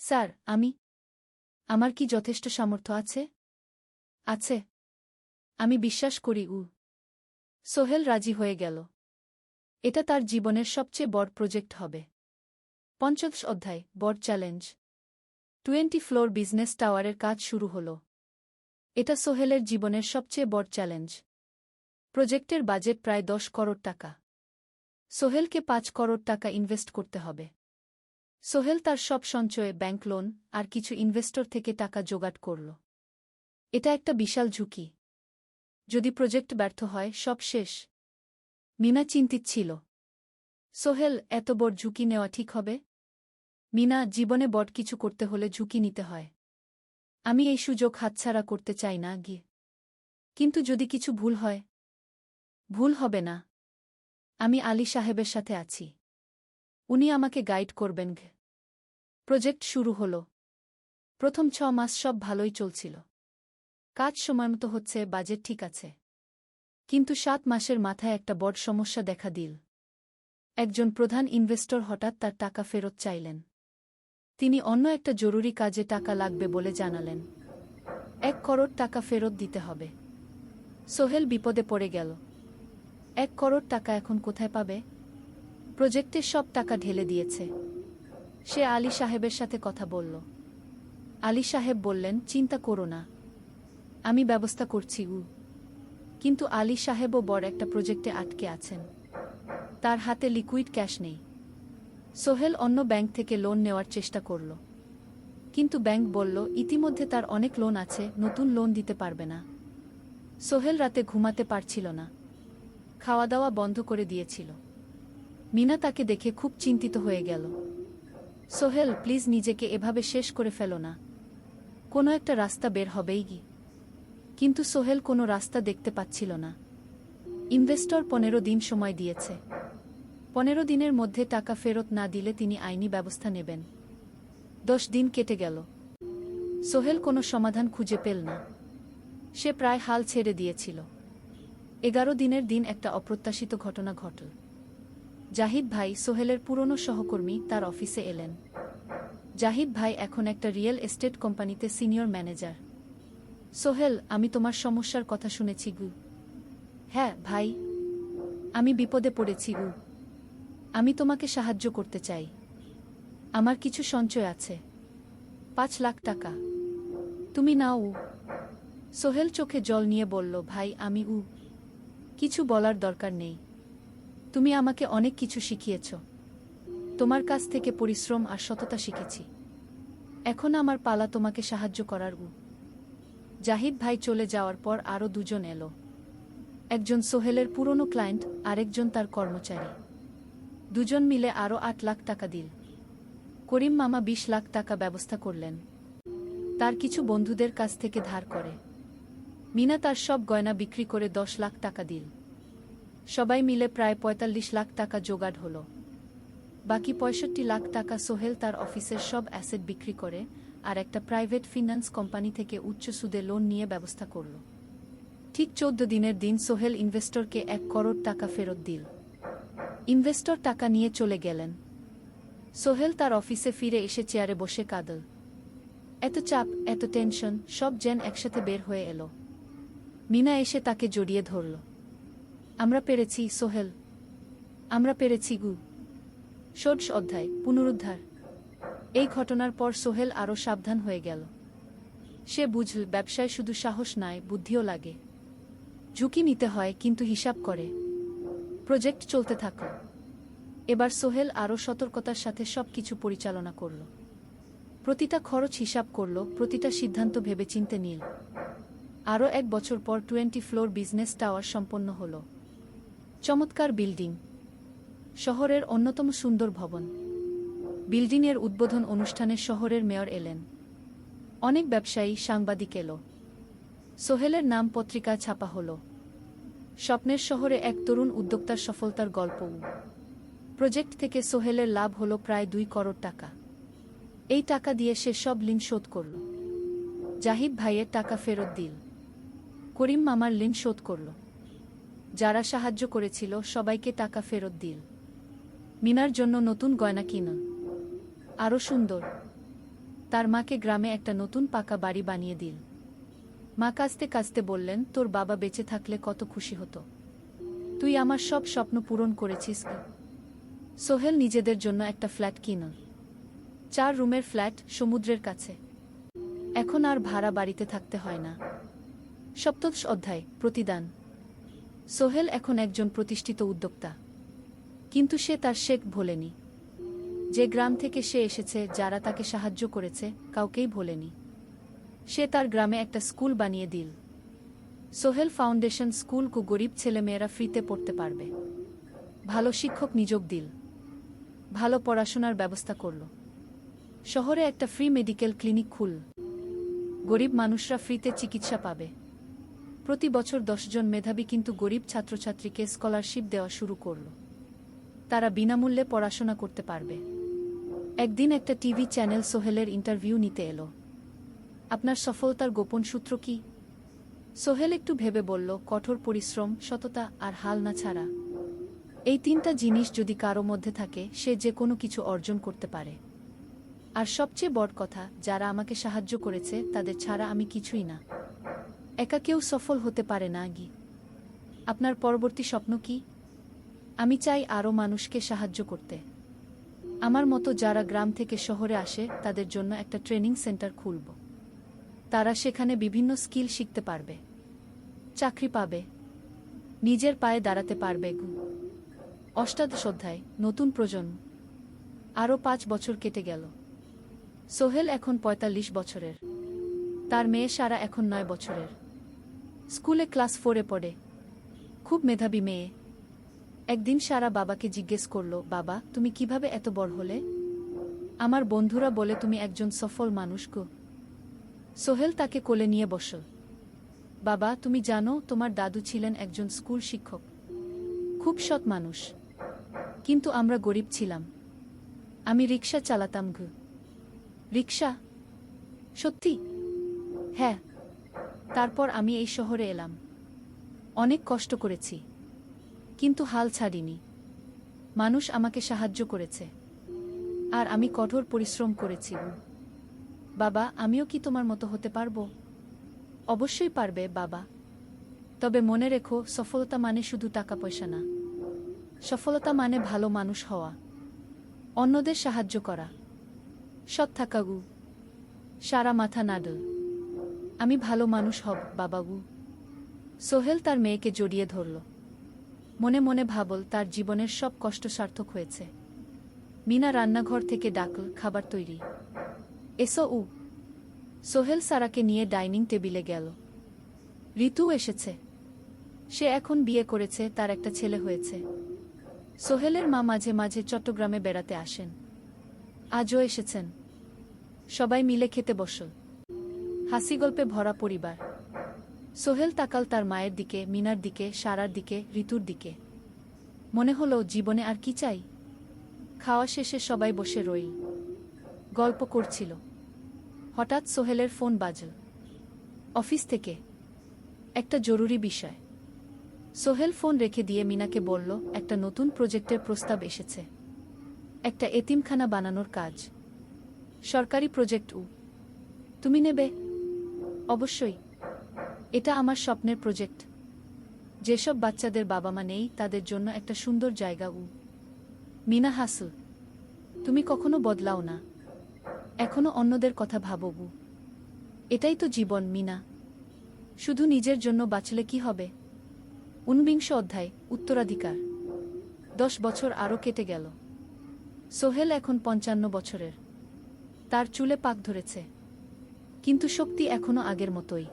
স্যার, আমার কি যথেষ্ট সামর্থ্য আছে? আছে, আমি বিশ্বাস করি। সোহেল রাজি হয়ে গেল। এটা তার জীবনের সবচেয়ে বড় প্রজেক্ট হবে। 50 অধ্যায়, বড় চ্যালেঞ্জ। 20 ফ্লোর বিজনেস টাওয়ারের কাজ শুরু হল। এটা সোহেলের জীবনের সবচেয়ে বড় চ্যালেঞ্জ। প্রজেক্টের বাজেট প্রায় 10 করোড় টাকা। সোহেলকে 5 করোড় টাকা ইনভেস্ট করতে হবে। সোহেল তার সব সঞ্চয়ে, ব্যাংক লোন আর কিছু ইনভেস্টর থেকে টাকা জোগাড় করল। এটা একটা বিশাল ঝুঁকি। যদি প্রজেক্ট ব্যর্থ হয়, সব শেষ। মিনা চিন্তিত ছিল। সোহেল, এত বড় ঝুঁকি নেওয়া ঠিক হবে? মিনা, জীবনে বড় কিছু করতে হলে ঝুঁকি নিতে হয়। আমি এই সুযোগ হাতছাড়া করতে চাই না গিয়ে। কিন্তু যদি কিছু ভুল হয়? ভুল হবে না। আমি আলী সাহেবের সাথে আছি, উনি আমাকে গাইড করবেন। প্রজেক্ট শুরু হল। প্রথম 6 মাস সব ভালোই চলছিল। কাজ সময়মতো হচ্ছে, বাজেট ঠিক আছে। কিন্তু 7 মাসের মাথায় একটা বড় সমস্যা দেখা দিল। একজন প্রধান ইনভেস্টর হঠাৎ তার টাকা ফেরত চাইলেন। তিনি অন্য একটা জরুরি কাজে টাকা লাগবে বলে জানালেন। 1 করোড় টাকা ফেরত দিতে হবে। সোহেল বিপদে পড়ে গেল। 1 করোড় টাকা এখন কোথায় পাবে? প্রজেক্টে সব টাকা ঢেলে দিয়েছে। সে আলী সাহেবের সাথে কথা বলল। আলী সাহেব বললেন, চিন্তা করো না, আমি ব্যবস্থা করছি। কিন্তু আলী সাহেবও বড় একটা প্রজেক্টে আটকে আছেন। তার হাতে লিকুইড ক্যাশ নেই। সোহেল অন্য ব্যাংক থেকে লোন নেওয়ার চেষ্টা করল, কিন্তু ব্যাংক বলল ইতিমধ্যে তার অনেক লোন আছে, নতুন লোন দিতে পারবে না। সোহেল রাতে ঘুমাতে পারছিল না, খাওয়া দাওয়া বন্ধ করে দিয়েছিল। মিনা তাকে দেখে খুব চিন্তিত হয়ে গেল। সোহেল, প্লিজ নিজেকে এভাবে শেষ করে ফেলো না, কোনো একটা রাস্তা বের হবেই কি। কিন্তু সোহেল কোনো রাস্তা দেখতে পাচ্ছিল না। ইনভেস্টর 15 দিন সময় দিয়েছে। 15 দিনের মধ্যে টাকা ফেরত না দিলে তিনি আইনি ব্যবস্থা নেবেন। 10 দিন কেটে গেল। সোহেল কোনো সমাধান খুঁজে পেল না। সে প্রায় হাল ছেড়ে দিয়েছিল। 11 দিনের দিন একটা অপ্রত্যাশিত ঘটনা ঘটল। জাহিদ ভাই, সোহেলের পুরনো সহকর্মী, তার অফিসে এলেন। জাহিদ ভাই এখন একটা রিয়েল এস্টেট কোম্পানিতে সিনিয়র ম্যানেজার। সোহেল, আমি তোমার সমস্যার কথা শুনেছি গু। হ্যাঁ ভাই, আমি বিপদে পড়েছি গু। আমি তোমাকে সাহায্য করতে চাই। আমার কিছু সঞ্চয় আছে, 5 লাখ টাকা। তুমি নাও। সোহেল চোখে জল নিয়ে বলল, ভাই, আমি কিছু বলার দরকার নেই। তুমি আমাকে অনেক কিছু শিখিয়েছ। তোমার কাছ থেকে পরিশ্রম আর সততা শিখেছি। এখন আমার পালা তোমাকে সাহায্য করার। জাহিদ ভাই চলে যাওয়ার পর আরও 2 জন এলো। একজন সোহেলের পুরনো ক্লায়েন্ট, আরেকজন তার কর্মচারী। দুজন মিলে আরও 8 লাখ টাকা দিল। করিম মামা 20 লাখ টাকা ব্যবস্থা করলেন তার কিছু বন্ধুদের কাছ থেকে ধার করে। মিনা তার সব গয়না বিক্রি করে 10 লাখ টাকা দিল। সবাই মিলে প্রায় 45 লাখ টাকা জোগাড় হল। বাকি 65 লাখ টাকা সোহেল তার অফিসের সব অ্যাসেট বিক্রি করে আর একটা প্রাইভেট ফিন্যান্স কোম্পানি থেকে উচ্চ সুদে লোন নিয়ে ব্যবস্থা করল। ঠিক 14 দিনের দিন সোহেল ইনভেস্টরকে 1 করোড় টাকা ফেরত দিল। ইনভেস্টর টাকা নিয়ে চলে গেলেন। সোহেল তার অফিসে ফিরে এসে চেয়ারে বসে কাঁদল। এত চাপ, এত টেনশন সব যেন একসাথে বের হয়ে এলো। মিনা এসে তাকে জড়িয়ে ধরল। আমরা পেরেছি সোহেল, আমরা পেরেছি গু। ষোড়শ অধ্যায় পুনরুদ্ধার। এই ঘটনার পর সোহেল আরও সাবধান হয়ে গেল। সে বুঝল ব্যবসায় শুধু সাহস নয়, বুদ্ধিও লাগে। ঝুঁকি নিতে হয় কিন্তু হিসাব করে। প্রজেক্ট চলতে থাকল। এবার সোহেল আরও সতর্কতার সাথে সবকিছু পরিচালনা করল। প্রতিটা খরচ হিসাব করল, প্রতিটা সিদ্ধান্ত ভেবেচিন্তে নিল। আরও 1 বছর পর 20 ফ্লোর বিজনেস টাওয়ার সম্পন্ন হল। চমৎকার বিল্ডিং, শহরের অন্যতম সুন্দর ভবন। বিল্ডিংয়ের উদ্বোধন অনুষ্ঠানে শহরের মেয়র এলেন। অনেক ব্যবসায়ী, সাংবাদিক এলো। সোহেলের নাম পত্রিকায় ছাপা হল। স্বপ্নের শহরে এক তরুণ উদ্যোক্তার সফলতার গল্প। প্রজেক্ট থেকে সোহেলের লাভ হল প্রায় 2 করোড় টাকা। এই টাকা দিয়ে সে সব ঋণ শোধ করল। জাহিদ ভাইয়ের টাকা ফেরত দিল। করিম মামার ঋণ শোধ করল। যারা সাহায্য করেছিল সবাইকে টাকা ফেরত দিল। মিনার জন্য নতুন গয়না কিনল, আরও সুন্দর। তার মাকে গ্রামে একটা নতুন পাকা বাড়ি বানিয়ে দিল। মা কাঁদতে কাঁদতে বললেন, তোর বাবা বেঁচে থাকলে কত খুশি হতো। তুই আমার সব স্বপ্ন পূরণ করেছিস। সোহেল নিজেদের জন্য একটা ফ্ল্যাট কিনল। 4 রুমের ফ্ল্যাট, সমুদ্রের কাছে। এখন আর ভাড়া বাড়িতে থাকতে হয় না। সপ্তদশ অধ্যায় প্রতিদান। সোহেল এখন একজন প্রতিষ্ঠিত উদ্যোক্তা। কিন্তু সে তার শেখ ভোলেনি। যে গ্রাম থেকে সে এসেছে, যারা তাকে সাহায্য করেছে, কাউকেই ভোলেনি। সে তার গ্রামে একটা স্কুল বানিয়ে দিল। সোহেল ফাউন্ডেশন স্কুল কু গরিব ছেলেমেয়েরা ফ্রিতে পড়তে পারবে। ভালো শিক্ষক নিযোগ দিল। ভালো পড়াশোনার ব্যবস্থা করল। শহরে একটা ফ্রি মেডিকেল ক্লিনিক খুল। গরিব মানুষরা ফ্রিতে চিকিৎসা পাবে। প্রতি বছর 10 জন মেধাবী কিন্তু গরিব ছাত্রছাত্রীকে স্কলারশিপ দেওয়া শুরু করল। তারা বিনামূল্যে পড়াশোনা করতে পারবে। একদিন একটা টিভি চ্যানেল সোহেলের ইন্টারভিউ নিতে এলো। আপনার সফলতার গোপন সূত্র কি? সোহেল একটু ভেবে বলল, কঠোর পরিশ্রম, সততা আর হাল না ছাড়া। এই 3টা জিনিস যদি কারো মধ্যে থাকে, সে যে কোনো কিছু অর্জন করতে পারে। আর সবচেয়ে বড় কথা, যারা আমাকে সাহায্য করেছে তাদের ছাড়া আমি কিছুই না। একা কেউ সফল হতে পারে না। আপনার পরবর্তী স্বপ্ন কি? আমি চাই আরও মানুষকে সাহায্য করতে। আমার মতো যারা গ্রাম থেকে শহরে আসে তাদের জন্য একটা ট্রেনিং সেন্টার খুলব। তারা সেখানে বিভিন্ন স্কিল শিখতে পারবে, চাকরি পাবে, নিজের পায়ে দাঁড়াতে পারবে। অষ্টাদশ অধ্যায় নতুন প্রজন্ম। আরও 5 বছর কেটে গেল। সোহেল এখন 45 বছরের। তার মেয়ে সারা এখন 9 বছরের। স্কুলে ক্লাস 4-এ পড়ে। খুব মেধাবী মেয়ে। একদিন সারা বাবাকে জিজ্ঞেস করল, বাবা, তুমি কিভাবে এত বড় হলে? আমার বন্ধুরা বলে তুমি একজন সফল মানুষ গো। সোহেল তাকে কোলে নিয়ে বসল। বাবা, তুমি জানো তোমার দাদু ছিলেন একজন স্কুল শিক্ষক, খুব সৎ মানুষ। কিন্তু আমরা গরিব ছিলাম। আমি রিক্সা চালাতাম। রিক্সা? সত্যি? হ্যাঁ। তারপর আমি এই শহরে এলাম। অনেক কষ্ট করেছি, কিন্তু হাল ছাড়িনি। মানুষ আমাকে সাহায্য করেছে, আর আমি কঠোর পরিশ্রম করেছি। বাবা, আমিও কি তোমার মতো হতে পারবো? অবশ্যই পারবে বাবা। তবে মনে রেখো, সফলতা মানে শুধু টাকা পয়সা না। সফলতা মানে ভালো মানুষ হওয়া, অন্যদের সাহায্য করা, সৎ থাকা। সারা মাথা নাড়ল। আমি ভালো মানুষ হব বাবাবু। সোহেল তার মেয়েকে জড়িয়ে ধরল। মনে মনে ভাবল, তার জীবনের সব কষ্ট সার্থক হয়েছে। মিনা রান্নাঘর থেকে ডাকল, খাবার তৈরি। এসো। সোহেল সারাকে নিয়ে ডাইনিং টেবিলে গেল। ঋতু এসেছে। সে এখন বিয়ে করেছে, তার একটা ছেলে হয়েছে। সোহেলের মা মাঝে মাঝে চট্টগ্রামে বেড়াতে আসেন। আজও এসেছেন। সবাই মিলে খেতে বসল। হাসি গল্পে ভরা পরিবার। সোহেল তাকাল তার মায়ের দিকে, মিনার দিকে, সারার দিকে, ঋতুর দিকে। মনে হলো জীবনে আর কি চাই। খাওয়া শেষে সবাই বসে রইল, গল্প করছিল। হঠাৎ সোহেলের ফোন বাজল। অফিস থেকে একটা জরুরি বিষয়। সোহেল ফোন রেখে দিয়ে মিনাকে বলল, একটা নতুন প্রজেক্টের প্রস্তাব এসেছে। একটা এতিমখানা বানানোর কাজ। সরকারি প্রজেক্ট। তুমি নেবে? অবশ্যই। এটা আমার স্বপ্নের প্রজেক্ট। যেসব বাচ্চাদের বাবা মা নেই তাদের জন্য একটা সুন্দর জায়গা। মিনা হাসল। তুমি কখনো বদলাও না, এখনো অন্যদের কথা ভাবো। এটাই তো জীবন মিনা। শুধু নিজের জন্য বাঁচলে কি হবে? 49 অধ্যায়, উত্তরাধিকার। 10 বছর আরও কেটে গেল। সোহেল এখন 55 বছরের। তার চুলে পাক ধরেছে, কিন্তু শক্তি এখনো আগের মতোই।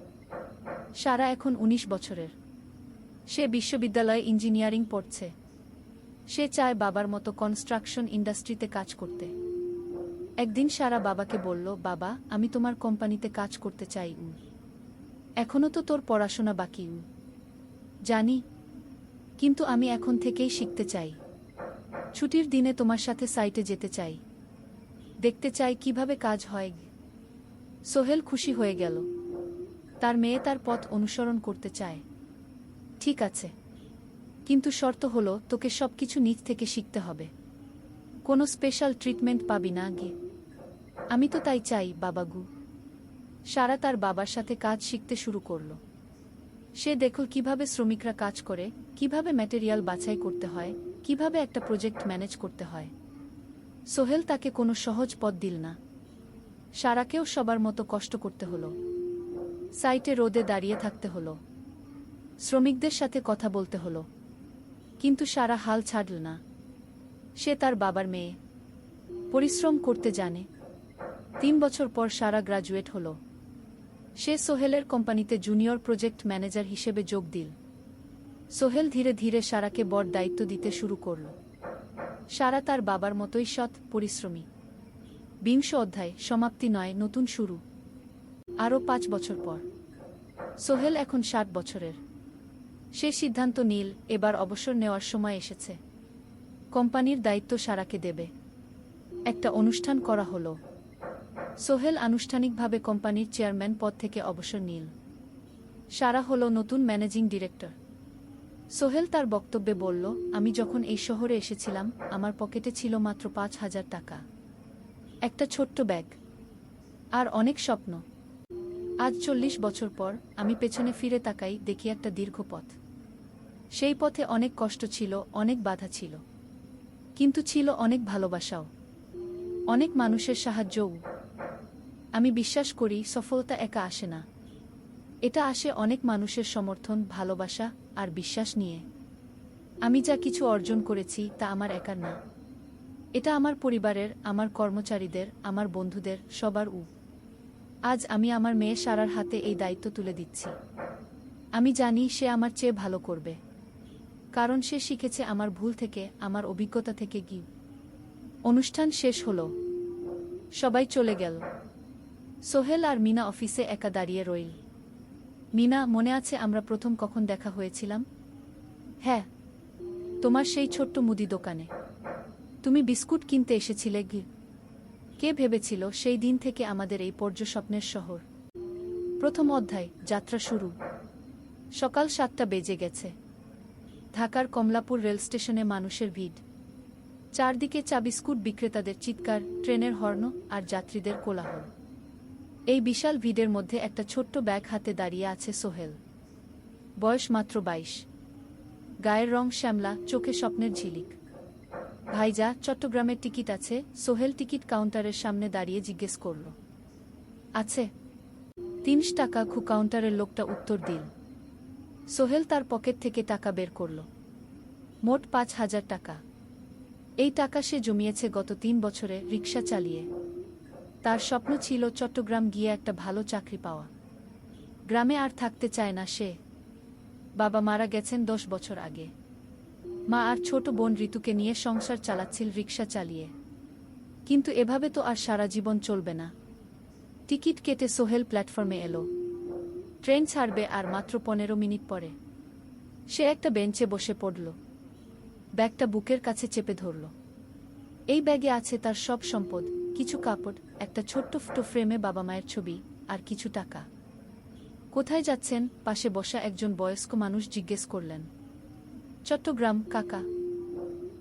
সারা এখন 19 বছরের। সে বিশ্ববিদ্যালয়ে ইঞ্জিনিয়ারিং পড়ছে। সে চায় বাবার মতো কনস্ট্রাকশন ইন্ডাস্ট্রিতে কাজ করতে। একদিন সারা বাবাকে বলল, বাবা, আমি তোমার কোম্পানিতে কাজ করতে চাই। এখনো তো তোর পড়াশোনা বাকি। জানি, কিন্তু আমি এখন থেকেই শিখতে চাই। ছুটির দিনে তোমার সাথে সাইটে যেতে চাই, দেখতে চাই কিভাবে কাজ হয়। সোহেল খুশি হয়ে গেল। তার মেয়ে তার পথ অনুসরণ করতে চায়। ঠিক আছে, কিন্তু শর্ত হলো তোকে সবকিছু নিজ থেকে শিখতে হবে। কোনো স্পেশাল ট্রিটমেন্ট পাবি না। আমি তো তাই চাই বাবাগু। সারা তার বাবার সাথে কাজ শিখতে শুরু করল। সে দেখল কিভাবে শ্রমিকরা কাজ করে, কিভাবে ম্যাটেরিয়াল বাছাই করতে হয়, কিভাবে একটা প্রজেক্ট ম্যানেজ করতে হয়। সোহেল তাকে কোনো সহজ পথ দিল না। সারাকেও সবার মতো কষ্ট করতে হলো। সাইটে রোদে দাঁড়িয়ে থাকতে হলো, শ্রমিকদের সাথে কথা বলতে হলো, কিন্তু সারা হাল ছাড়ল না। সে তার বাবার মেয়ে, পরিশ্রম করতে জানে। 3 বছর পর সারা গ্রাজুয়েট হল। সে সোহেলের কোম্পানিতে জুনিয়র প্রজেক্ট ম্যানেজার হিসেবে যোগ দিল। সোহেল ধীরে ধীরে সারাকে বড় দায়িত্ব দিতে শুরু করল। সারা তার বাবার মতোই সৎ, পরিশ্রমী। 20 অধ্যায়, সমাপ্তি নয়, নতুন শুরু। আরও 5 বছর পর সোহেল এখন 60 বছরের। সে সিদ্ধান্ত নিল, এবার অবসর নেওয়ার সময় এসেছে। কোম্পানির দায়িত্ব সারাকে দেবে। একটা অনুষ্ঠান করা হলো। সোহেল আনুষ্ঠানিকভাবে কোম্পানির চেয়ারম্যান পদ থেকে অবসর নিল। সারা হলো নতুন ম্যানেজিং ডিরেক্টর। সোহেল তার বক্তব্যে বলল, আমি যখন এই শহরে এসেছিলাম আমার পকেটে ছিল মাত্র 5,000 টাকা, একটা ছোট্ট ব্যাগ, আর অনেক স্বপ্ন। আজ 40 বছর পর আমি পেছনে ফিরে তাকাই, দেখি একটা দীর্ঘ পথ। সেই পথে অনেক কষ্ট ছিল, অনেক বাধা ছিল, কিন্তু ছিল অনেক ভালোবাসাও, অনেক মানুষের সাহায্যও। আমি বিশ্বাস করি সফলতা একা আসে না, এটা আসে অনেক মানুষের সমর্থন, ভালোবাসা আর বিশ্বাস নিয়ে। আমি যা কিছু অর্জন করেছি তা আমার একার না, এটা আমার পরিবারের, আমার কর্মচারীদের, আমার বন্ধুদের, সবার। আজ আমি আমার মেয়ে সারার হাতে এই দায়িত্ব তুলে দিচ্ছি। আমি জানি সে আমার চেয়ে ভালো করবে, কারণ সে শিখেছে আমার ভুল থেকে, আমার অভিজ্ঞতা থেকে। অনুষ্ঠান শেষ হলো, সবাই চলে গেল। সোহেল আর মিনা অফিসে একা দাঁড়িয়ে রইল। মিনা, মনে আছে আমরা প্রথম কখন দেখা হয়েছিলাম? হ্যাঁ, তোমার সেই ছোট্ট মুদি দোকানে। তুমি বিস্কুট কিনতে এসেছিলে। কে ভেবেছিল সেই দিন থেকে আমাদের এই পর্যস্বপ্নের শহর। প্রথম অধ্যায়, যাত্রা শুরু। সকাল 7টা বেজে গেছে। ঢাকার কমলাপুর রেল স্টেশনে মানুষের ভিড়। চারদিকে চা বিস্কুট বিক্রেতাদের চিৎকার, ট্রেনের হর্ন আর যাত্রীদের কোলাহল। এই বিশাল ভিড়ের মধ্যে একটা ছোট্ট ব্যাগ হাতে দাঁড়িয়ে আছে সোহেল। বয়স মাত্র 22। গায়ের রং শ্যামলা, চোখে স্বপ্নের ঝিলিক। ভাইজা, চট্টগ্রামের টিকিট আছে? সোহেল টিকিট কাউন্টারের সামনে দাঁড়িয়ে জিজ্ঞেস করল। আছে। 3 টাকা। কাউন্টারের লোকটা উত্তর দিল। সোহেল তার পকেট থেকে টাকা বের করল। মোট 5,000 টাকা। এই টাকা সে জমিয়েছে গত 3 বছরে রিকশা চালিয়ে। তার স্বপ্ন ছিল চট্টগ্রাম গিয়ে একটা ভালো চাকরি পাওয়া। গ্রামে আর থাকতে চায় না সে। বাবা মারা গেছেন 10 বছর আগে। মা আর ছোট বোন ঋতুকে নিয়ে সংসার চালাচ্ছিল রিকশা চালিয়ে। কিন্তু এভাবে তো আর সারা জীবন চলবে না। টিকিট কেটে সোহেল প্ল্যাটফর্মে এলো। ট্রেন ছাড়বে আর মাত্র 15 মিনিট পরে। সে একটা বেঞ্চে বসে পড়ল। ব্যাগটা বুকের কাছে চেপে ধরল। এই ব্যাগে আছে তার সব সম্পদ, কিছু কাপড়, একটা ছোট্ট ফুটো ফ্রেমে বাবা মায়ের ছবি, আর কিছু টাকা। কোথায় যাচ্ছেন? পাশে বসা একজন বয়স্ক মানুষ জিজ্ঞেস করলেন। চট্টগ্রাম কাকা।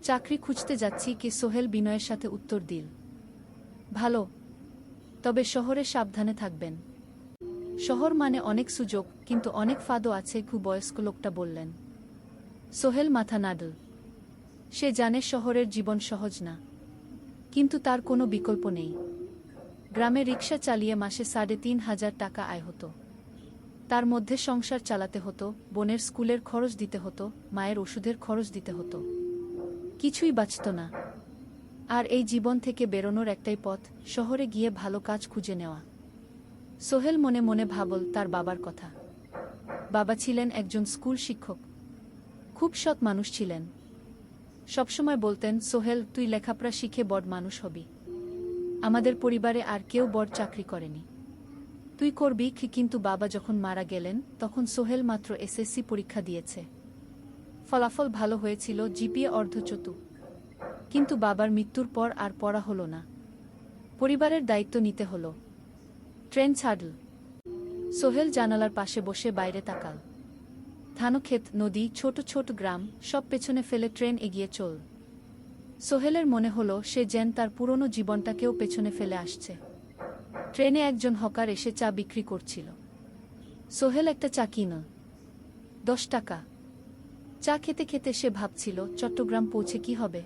চাকরি খুঁজতে যাচ্ছি কি? সোহেল বিনয়ের সাথে উত্তর দিল। ভালো, তবে শহরে সাবধানে থাকবেন। শহর মানে অনেক সুযোগ, কিন্তু অনেক ফাঁদও আছে, বয়স্ক লোকটা বললেন। সোহেল মাথা নাড়ল। সে জানে শহরের জীবন সহজ না, কিন্তু তার কোনো বিকল্প নেই। গ্রামে রিকশা চালিয়ে মাসে ৩,৫০০ টাকা আয় হতো। তার মধ্যে সংসার চালাতে হতো, বোনের স্কুলের খরচ দিতে হতো, মায়ের ওষুধের খরচ দিতে হতো। কিছুই বাঁচত না। আর এই জীবন থেকে বেরোনোর একটাই পথ, শহরে গিয়ে ভালো কাজ খুঁজে নেওয়া। সোহেল মনে মনে ভাবল তার বাবার কথা। বাবা ছিলেন একজন স্কুল শিক্ষক। খুব সৎ মানুষ ছিলেন। সবসময় বলতেন, সোহেল, তুই লেখাপড়া শিখে বড় মানুষ হবি। আমাদের পরিবারে আর কেউ বড় চাকরি করেনি, তুই করবি। কিন্তু বাবা যখন মারা গেলেন তখন সোহেল মাত্র এসএসসি পরীক্ষা দিয়েছে। ফলাফল ভালো হয়েছিল, জিপিএ অর্ধচতু। কিন্তু বাবার মৃত্যুর পর আর পড়া হলো না। পরিবারের দায়িত্ব নিতে হলো। ট্রেন ছাড়ল। সোহেল জানালার পাশে বসে বাইরে তাকাল। ধানক্ষেত, নদী, ছোট ছোট গ্রাম, সব পেছনে ফেলে ট্রেন এগিয়ে চল। সোহেলের মনে হলো সে যেন তার পুরনো জীবনটাকেও পেছনে ফেলে আসছে। ট্রেনে একজন হকার এসে চা বিক্রি করছিল। সোহেল একটা চা কিনল। 10 টাকা। চা খেতে খেতে সে ভাবছিল, চট্টগ্রাম পৌঁছে কি হবে?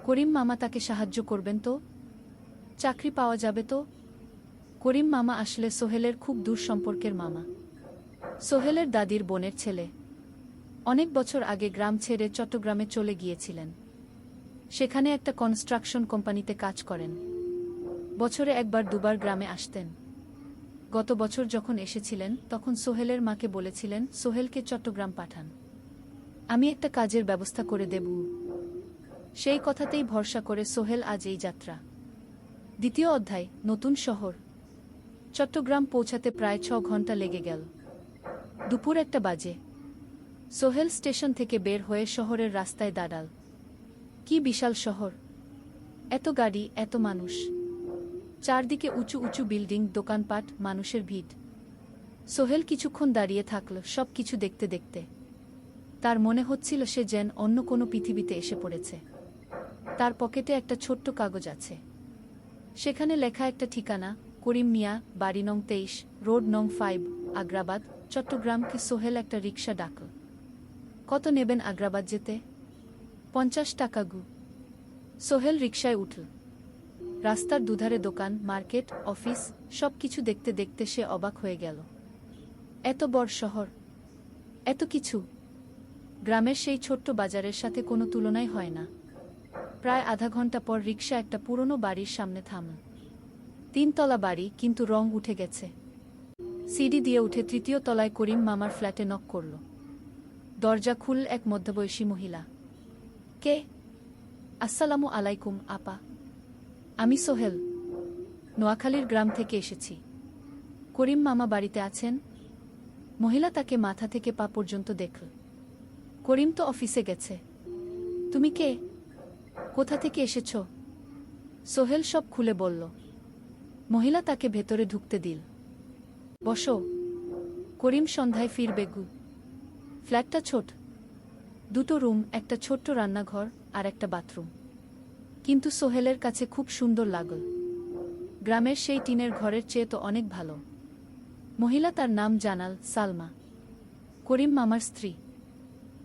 করিম মামা তাকে সাহায্য করবেন তো? চাকরি পাওয়া যাবে তো? করিম মামা আসলে সোহেলের খুব দূর সম্পর্কের মামা। সোহেলের দাদির বোনের ছেলে। অনেক বছর আগে গ্রাম ছেড়ে চট্টগ্রামে চলে গিয়েছিলেন। সেখানে একটা কনস্ট্রাকশন কোম্পানিতে কাজ করেন। বছরে একবার দুবার গ্রামে আসতেন। গত বছর যখন এসেছিলেন তখন সোহেলের মাকে বলেছিলেন, সোহেলকে চট্টগ্রাম পাঠান, আমি একটা কাজের ব্যবস্থা করে দেব। সেই কথাতেই ভরসা করে সোহেল আজ এই যাত্রা। দ্বিতীয় অধ্যায়, নতুন শহর। চট্টগ্রাম পৌঁছাতে প্রায় 6 ঘন্টা লেগে গেল। দুপুর 1টা বাজে। সোহেল স্টেশন থেকে বের হয়ে শহরের রাস্তায় দাঁড়াল। কি বিশাল শহর! এত গাড়ি, এত মানুষ। চারদিকে উঁচু উঁচু বিল্ডিং, দোকানপাট, মানুষের ভিড়। সোহেল কিছুক্ষণ দাঁড়িয়ে থাকল সব কিছু দেখতে দেখতে। তার মনে হচ্ছিল সে যেন অন্য কোনো পৃথিবীতে এসে পড়েছে। তার পকেটে একটা ছোট্ট কাগজ আছে। সেখানে লেখা একটা ঠিকানা, করিম মিয়া, বাড়ি নং 23, রোড নং 5, আগ্রাবাদ, চট্টগ্রাম। সোহেল একটা রিকশা ডাকল। কত নেবেন আগ্রাবাদ যেতে? 50 টাকা গু। সোহেল রিকশায় উঠল। রাস্তার দুধারে দোকান, মার্কেট, অফিস, সব কিছু দেখতে দেখতে সে অবাক হয়ে গেল। এত বড় শহর, এত কিছু! গ্রামের সেই ছোট্ট বাজারের সাথে কোনো তুলনাই হয় না। প্রায় আধা ঘন্টা পর রিকশা একটা পুরনো বাড়ির সামনে থামল। 3 তলা বাড়ি, কিন্তু রং উঠে গেছে। সিঁড়ি দিয়ে উঠে 3য় তলায় করিম মামার ফ্ল্যাটে নক করল। দরজা খুলল এক মধ্যবয়সী মহিলা। কে? আসসালামু আলাইকুম আপা, আমি সোহেল, নোয়াখালীর গ্রাম থেকে এসেছি। করিম মামা বাড়িতে আছেন? মহিলা তাকে মাথা থেকে পা পর্যন্ত দেখল। করিম তো অফিসে গেছে। তুমি কে? কোথা থেকে এসেছ? সোহেল সব খুলে বলল। মহিলা তাকে ভেতরে ঢুকতে দিল। বসো। করিম সন্ধ্যায় ফিরবে গু। ফ্ল্যাটটা ছোট। 2টো রুম, একটা ছোট্ট রান্নাঘর আর একটা বাথরুম। কিন্তু সোহেলের কাছে খুব সুন্দর লাগল। গ্রামের সেই টিনের ঘরের চেয়ে তো অনেক ভালো। মহিলা তার নাম জানাল, সালমা, করিম মামার স্ত্রী।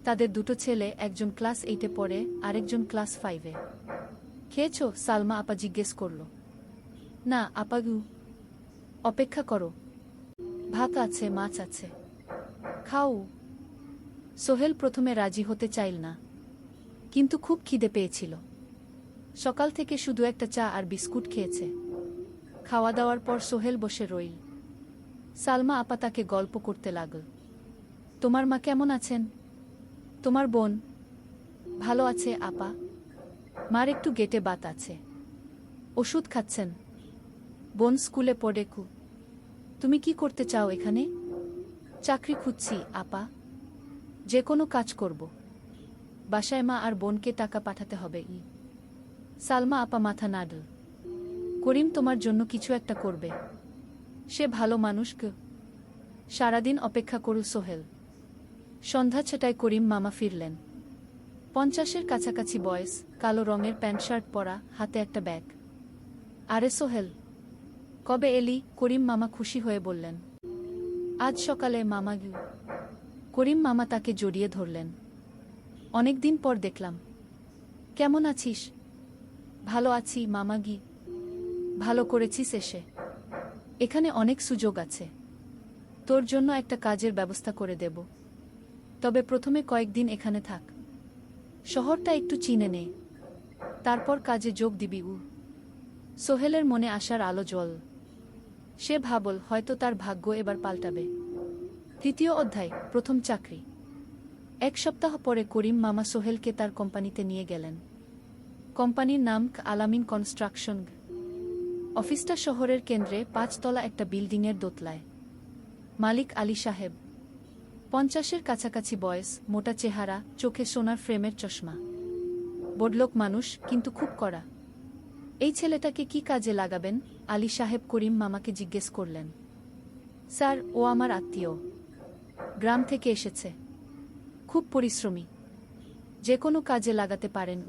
তাদের 2টো ছেলে, একজন ক্লাস 8-এ পড়ে, আরেকজন ক্লাস 5-এ। খেয়েছো? সালমা আপা জিজ্ঞেস করল। না আপা গু। অপেক্ষা করো, ভাত আছে, মাছ আছে, খাও। সোহেল প্রথমে রাজি হতে চাইল না, কিন্তু খুব খিদে পেয়েছিল। সকাল থেকে শুধু একটা চা আর বিস্কুট খেয়েছে। খাওয়া দাওয়ার পর সোহেল বসে রইল। সালমা আপা তাকে গল্প করতে লাগল। তোমার মা কেমন আছেন? তোমার বোন? ভালো আছে আপা। মার একটু গেটে বাত আছে। ওষুধ খাচ্ছেন। বোন স্কুলে পড়ে কু। তুমি কি করতে চাও এখানে? চাকরি খুঁজছি আপা। যে কোনো কাজ করব। বাসায় মা আর বোনকে টাকা পাঠাতে হবে। সালমা আপা মাথা নাড়ল। করিম তোমার জন্য কিছু একটা করবে। সে ভালো মানুষ গ। সারাদিন অপেক্ষা করু সোহেল। সন্ধ্যা ছটায় করিম মামা ফিরলেন। 50-এর কাছাকাছি বয়স, কালো রঙের প্যান্ট শার্ট পরা, হাতে একটা ব্যাগ। আরে সোহেল, কবে এলি? করিম মামা খুশি হয়ে বললেন। আজ সকালে মামা গু। করিম মামা তাকে জড়িয়ে ধরলেন। অনেকদিন পর দেখলাম। কেমন আছিস? ভালো আছি মামা গি। ভালো করেছিস এসে। এখানে অনেক সুযোগ আছে। তোর জন্য একটা কাজের ব্যবস্থা করে দেব। তবে প্রথমে কয়েকদিন এখানে থাক। শহরটা একটু চিনে নে। তারপর কাজে যোগ দিবি। সোহেলের মনে আসার আলো জ্বল। সে ভাবল হয়তো তার ভাগ্য এবার পাল্টাবে। 3য় অধ্যায়, প্রথম চাকরি। 1 সপ্তাহ পরে করিম মামা সোহেলকে তার কোম্পানিতে নিয়ে গেলেন। কোম্পানির নাম আলামিন কনস্ট্রাকশন। অফিসটা শহরের কেন্দ্রে 5 তলা একটা বিল্ডিংয়ের দোতলায়। মালিক আলী সাহেব। 50-এর কাছাকাছি বয়স, মোটা চেহারা, চোখে সোনার ফ্রেমের চশমা। বড়লোক মানুষ, কিন্তু খুব কড়া। এই ছেলেটাকে কি কাজে লাগাবেন? আলী সাহেব করিম মামাকে জিজ্ঞেস করলেন। স্যার, ও আমার আত্মীয়। গ্রাম থেকে এসেছে। খুব পরিশ্রমী। যে কোনো কাজে লাগাতে পারেন।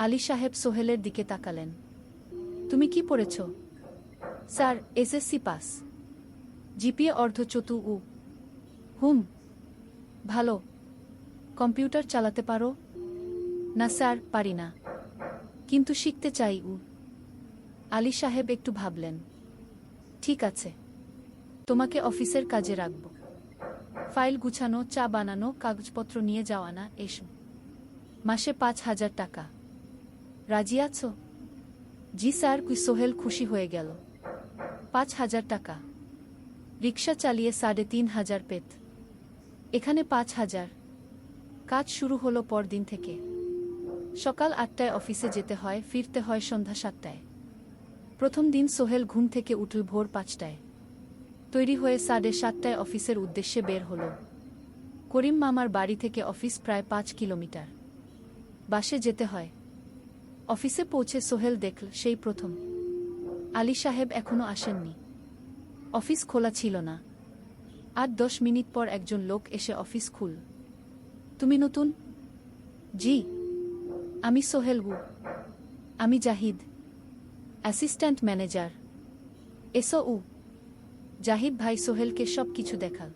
আলী সাহেব সোহেলের দিকে তাকালেন। তুমি কি পড়েছ? Sir, SSC pass. জিপিএ অর্ধচতু। হুম। ভালো। কম্পিউটার চালাতে পারো? না স্যার, পারি না। কিন্তু শিখতে চাই। আলী সাহেব একটু ভাবলেন। ঠিক আছে, তোমাকে অফিসের কাজে রাখব। ফাইল গুছানো, চা বানানো, কাগজপত্র নিয়ে যাওয়া, না এসো। মাসে 5,000 টাকা। রাজি আছো? জি স্যার। সোহেল খুশি হয়ে গেল। 5,000 টাকা। রিক্সা চালিয়ে 3,500 পেত। এখানে 5,000। কাজ শুরু হলো পরদিন থেকে। সকাল 8টায় অফিসে যেতে হয়, ফিরতে হয় সন্ধ্যা 7টায়। প্রথম দিন সোহেল ঘুম থেকে উঠল ভোর 5টায়। তৈরি হয়ে 7:30টায় অফিসের উদ্দেশ্যে বের হল। করিম মামার বাড়ি থেকে অফিস প্রায় 5 কিলোমিটার। বাসে যেতে হয়। অফিসে পৌঁছে সোহেল দেখল সেই প্রথম আলী সাহেব এখনো আসেননি। অফিস খোলা ছিল না। 8-10 মিনিট পর একজন লোক এসে অফিস খুল। তুমি নতুন? জি। আমি সোহেল। আমি জাহিদ, অ্যাসিস্ট্যান্ট ম্যানেজার। এসো। জাহিদ ভাই সোহেলকে সব কিছু দেখাল।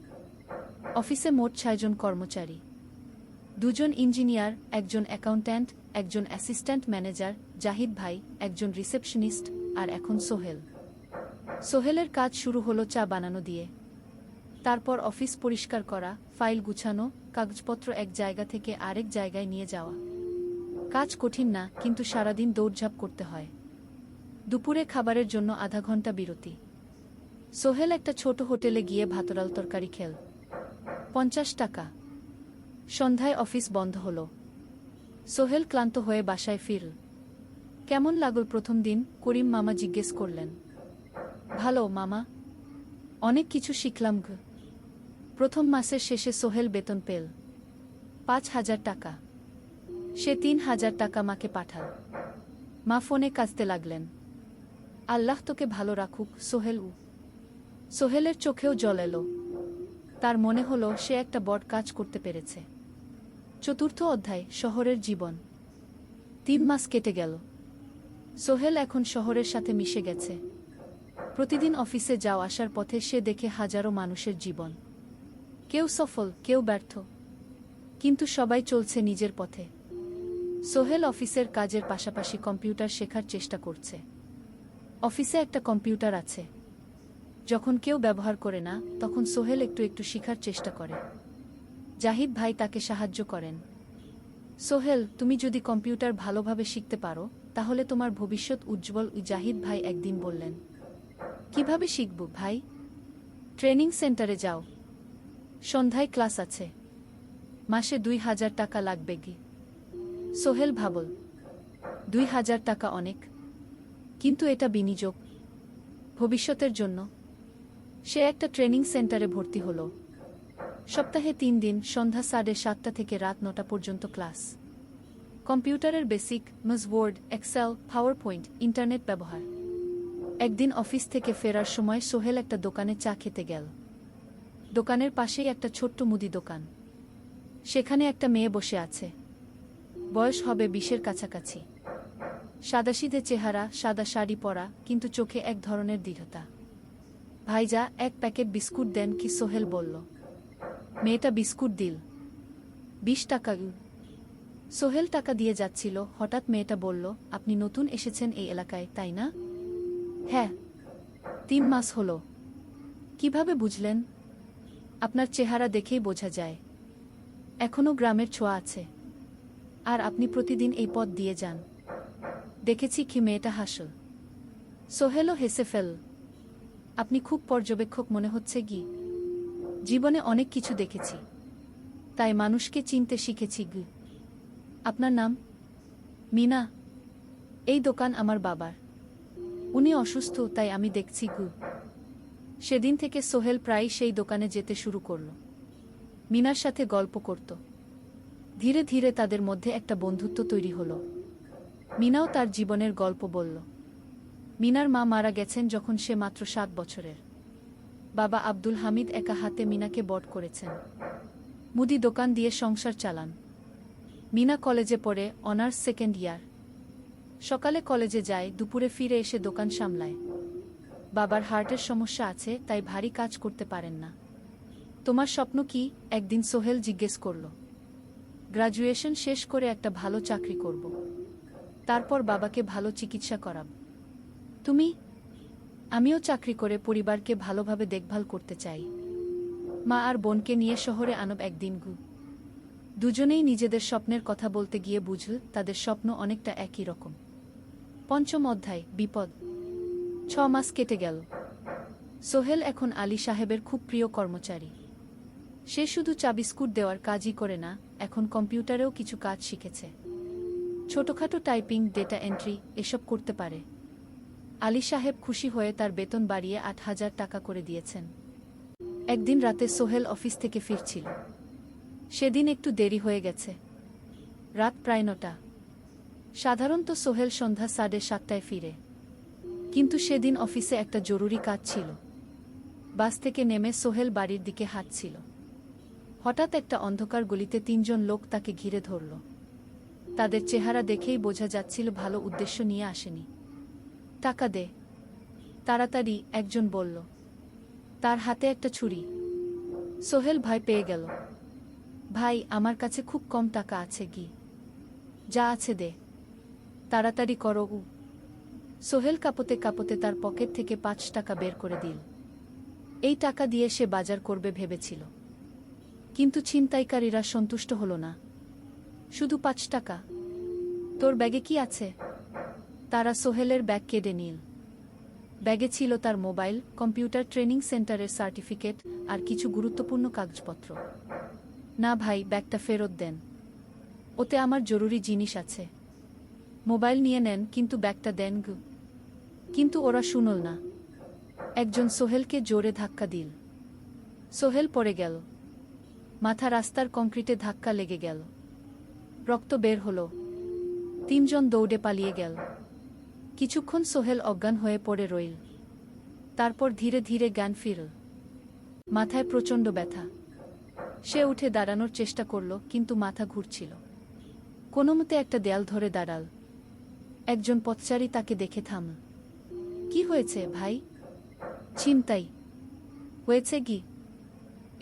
অফিসে মোট 6 জন কর্মচারী। 2 জন ইঞ্জিনিয়ার, একজন অ্যাকাউন্ট্যান্ট, একজন অ্যাসিস্ট্যান্ট ম্যানেজার, জাহিদ ভাই, একজন রিসেপশনিস্ট, আর এখন সোহেল। সোহেলের কাজ শুরু হলো চা বানানো দিয়ে। তারপর অফিস পরিষ্কার করা, ফাইল গুছানো, কাগজপত্র এক জায়গা থেকে আরেক জায়গায় নিয়ে যাওয়া। কাজ কঠিন না, কিন্তু সারাদিন দৌড়ঝাঁপ করতে হয়। দুপুরে খাবারের জন্য আধা ঘন্টা বিরতি। সোহেল একটা ছোট হোটেলে গিয়ে ভাতডাল তরকারি খেল। 50 টাকা। সন্ধ্যায় অফিস বন্ধ হল। সোহেল ক্লান্ত হয়ে বাসায় ফিরল। কেমন লাগল প্রথম দিন? করিম মামা জিজ্ঞেস করলেন। ভালো মামা। অনেক কিছু শিখলাম। প্রথম মাসের শেষে সোহেল বেতন পেল 5,000 টাকা। সে 3,000 টাকা মাকে পাঠাল। মা ফোনে কাঁদতে লাগলেন। আল্লাহ তোকে ভালো রাখুক সোহেল। সোহেলের চোখেও জল এলো। তার মনে হলো সে একটা বড় কাজ করতে পেরেছে। 4র্থ অধ্যায়, শহরের জীবন। 3 মাস কেটে গেল। সোহেল এখন শহরের সাথে মিশে গেছে। প্রতিদিন অফিসে যাওয়া আসার পথে সে দেখে হাজারো মানুষের জীবন। কেউ সফল, কেউ ব্যর্থ, কিন্তু সবাই চলছে নিজের পথে। সোহেল অফিসের কাজের পাশাপাশি কম্পিউটার শেখার চেষ্টা করছে। অফিসে একটা কম্পিউটার আছে। যখন কেউ ব্যবহার করে না, তখন সোহেল একটু একটু শেখার চেষ্টা করে। জাহিদ ভাই তাকে সাহায্য করেন। সোহেল, তুমি যদি কম্পিউটার ভালোভাবে শিখতে পারো, তাহলে তোমার ভবিষ্যৎ উজ্জ্বল। জাহিদ ভাই একদিন বললেন। কিভাবে শিখব ভাই? ট্রেনিং সেন্টারে যাও। সন্ধ্যায় ক্লাস আছে। মাসে 2,000 টাকা লাগবে। সোহেল ভাবল, ২,০০০ টাকা অনেক, কিন্তু এটা বিনিয়োগ, ভবিষ্যতের জন্য। সে একটা ট্রেনিং সেন্টারে ভর্তি হল। সপ্তাহে ৩ দিন, সন্ধ্যা ৭:৩০ থেকে রাত ৯টা পর্যন্ত ক্লাস। কম্পিউটারের basic, word, excel, power point, internet ব্যবহার। একদিন অফিস থেকে ফেরার সময় সোহেল একটা দোকানে চা খেতে গেল। দোকানের পাশেই একটা ছোট্ট মুদি দোকান। সেখানে একটা মেয়ে বসে আছে। বয়স হবে ২০-এর কাছাকাছি। সাদাসিধে চেহারা, সাদা শাড়ি পরা, কিন্তু চোখে এক ধরনের দৃঢ়তা। ভাইজা, এক প্যাকেট বিস্কুট দেন কি? সোহেল বলল। মেয়েটা বিস্কুট দিল। ২০ টাকা। সোহেল টাকা দিয়ে যাচ্ছিল, হঠাৎ মেয়েটা বলল, আপনি নতুন এসেছেন এই এলাকায়, তাই না? হ্যাঁ। ৩ মাস হলো। কিভাবে বুঝলেন? আপনার চেহারা দেখেই বোঝা যায়। এখনও গ্রামের ছোঁয়া আছে। আর আপনি প্রতিদিন এই পথ দিয়ে যান। দেখেছি কি? মেয়েটা হাসল। সোহেলও হেসে ফেল। আপনি খুব পর্যবেক্ষক মনে হচ্ছে কি? জীবনে অনেক কিছু দেখেছি, তাই মানুষকে চিনতে শিখেছি গি। আপনার নাম? মিনা। এই দোকান আমার বাবার। উনি অসুস্থ, তাই আমি দেখছি গু। সেদিন থেকে সোহেল প্রায় সেই দোকানে যেতে শুরু করল। মিনার সাথে গল্প করত। ধীরে ধীরে তাদের মধ্যে একটা বন্ধুত্ব তৈরি হলো। মিনাও তার জীবনের গল্প বলল। মিনার মা মারা গেছেন যখন সে মাত্র ৭ বছরের। বাবা আব্দুল হামিদ একা হাতে মিনাকে বড় করেছেন। মুদি দোকান দিয়ে সংসার চালান। মিনা কলেজে পড়ে, অনার্স সেকেন্ড ইয়ার। সকালে কলেজে যায়, দুপুরে ফিরে এসে দোকান সামলায়। বাবার হার্টের সমস্যা আছে, তাই ভারী কাজ করতে পারেন না। তোমার স্বপ্ন কি? একদিন সোহেল জিজ্ঞেস করল। গ্রাজুয়েশন শেষ করে একটা ভালো চাকরি করব, তারপর বাবাকে ভালো চিকিৎসা করাব। তুমি? আমিও চাকরি করে পরিবারকে ভালোভাবে দেখভাল করতে চাই। মা আর বোনকে নিয়ে শহরে আনব একদিন গু। দুজনেই নিজেদের স্বপ্নের কথা বলতে গিয়ে বুঝল তাদের স্বপ্ন অনেকটা একই রকম। ৫ম অধ্যায়, বিপদ। ৬ মাস কেটে গেল। সোহেল এখন আলী সাহেবের খুব প্রিয় কর্মচারী। সে শুধু চা বিস্কুট দেওয়ার কাজই করে না, এখন কম্পিউটারেও কিছু কাজ শিখেছে। ছোটখাটো টাইপিং, ডেটা এন্ট্রি এসব করতে পারে। আলী সাহেব খুশি হয়ে তার বেতন বাড়িয়ে ৮,০০০ টাকা করে দিয়েছেন। একদিন রাতে সোহেল অফিস থেকে ফিরছিল। সেদিন একটু দেরি হয়ে গেছে। রাত প্রায় ৯টা। সাধারণত সোহেল সন্ধ্যা ৭:৩০টায় ফিরে, কিন্তু সেদিন অফিসে একটা জরুরি কাজ ছিল। বাস থেকে নেমে সোহেল বাড়ির দিকে হাঁটছিল। হঠাৎ একটা অন্ধকার গলিতে ৩ জন লোক তাকে ঘিরে ধরল। তাদের চেহারা দেখেই বোঝা যাচ্ছিল ভালো উদ্দেশ্য নিয়ে আসেনি। টাকা দে, তাড়াতাড়ি, একজন বলল। তার হাতে একটা ছুরি। সোহেল ভয় পেয়ে গেল। ভাই, আমার কাছে খুব কম টাকা আছে গি। যা আছে দে, তাড়াতাড়ি করো। সোহেল কাঁপতে কাঁপতে তার পকেট থেকে ৫ টাকা বের করে দিল। এই টাকা দিয়ে সে বাজার করবে ভেবেছিল, কিন্তু ছিনতাইকারীরা সন্তুষ্ট হল না। শুধু ৫ টাকা? তোর ব্যাগে কি আছে? তারা সোহেলের ব্যাগ কেড়ে নিল। ব্যাগে ছিল তার মোবাইল, কম্পিউটার ট্রেনিং সেন্টারের সার্টিফিকেট আর কিছু গুরুত্বপূর্ণ কাগজপত্র। না ভাই, ব্যাগটা ফেরত দেন। ওতে আমার জরুরি জিনিস আছে। মোবাইল নিয়ে নেন, কিন্তু ব্যাগটা দেন গু। কিন্তু ওরা শুনল না। একজন সোহেলকে জোরে ধাক্কা দিল। সোহেল পড়ে গেল। মাথা রাস্তার কংক্রিটে ধাক্কা লেগে গেল। রক্ত বের হলো। ৩ জন দৌড়ে পালিয়ে গেল। কিছুক্ষণ সোহেল অজ্ঞান হয়ে পড়ে রইল। তারপর ধীরে ধীরে জ্ঞান ফিরল। মাথায় প্রচণ্ড ব্যথা। সে উঠে দাঁড়ানোর চেষ্টা করল, কিন্তু মাথা ঘুরছিল। কোনোমতে একটা দেয়াল ধরে দাঁড়াল। একজন পথচারী তাকে দেখে থামল। কি হয়েছে ভাই? ছিনতাই হয়েছে কি?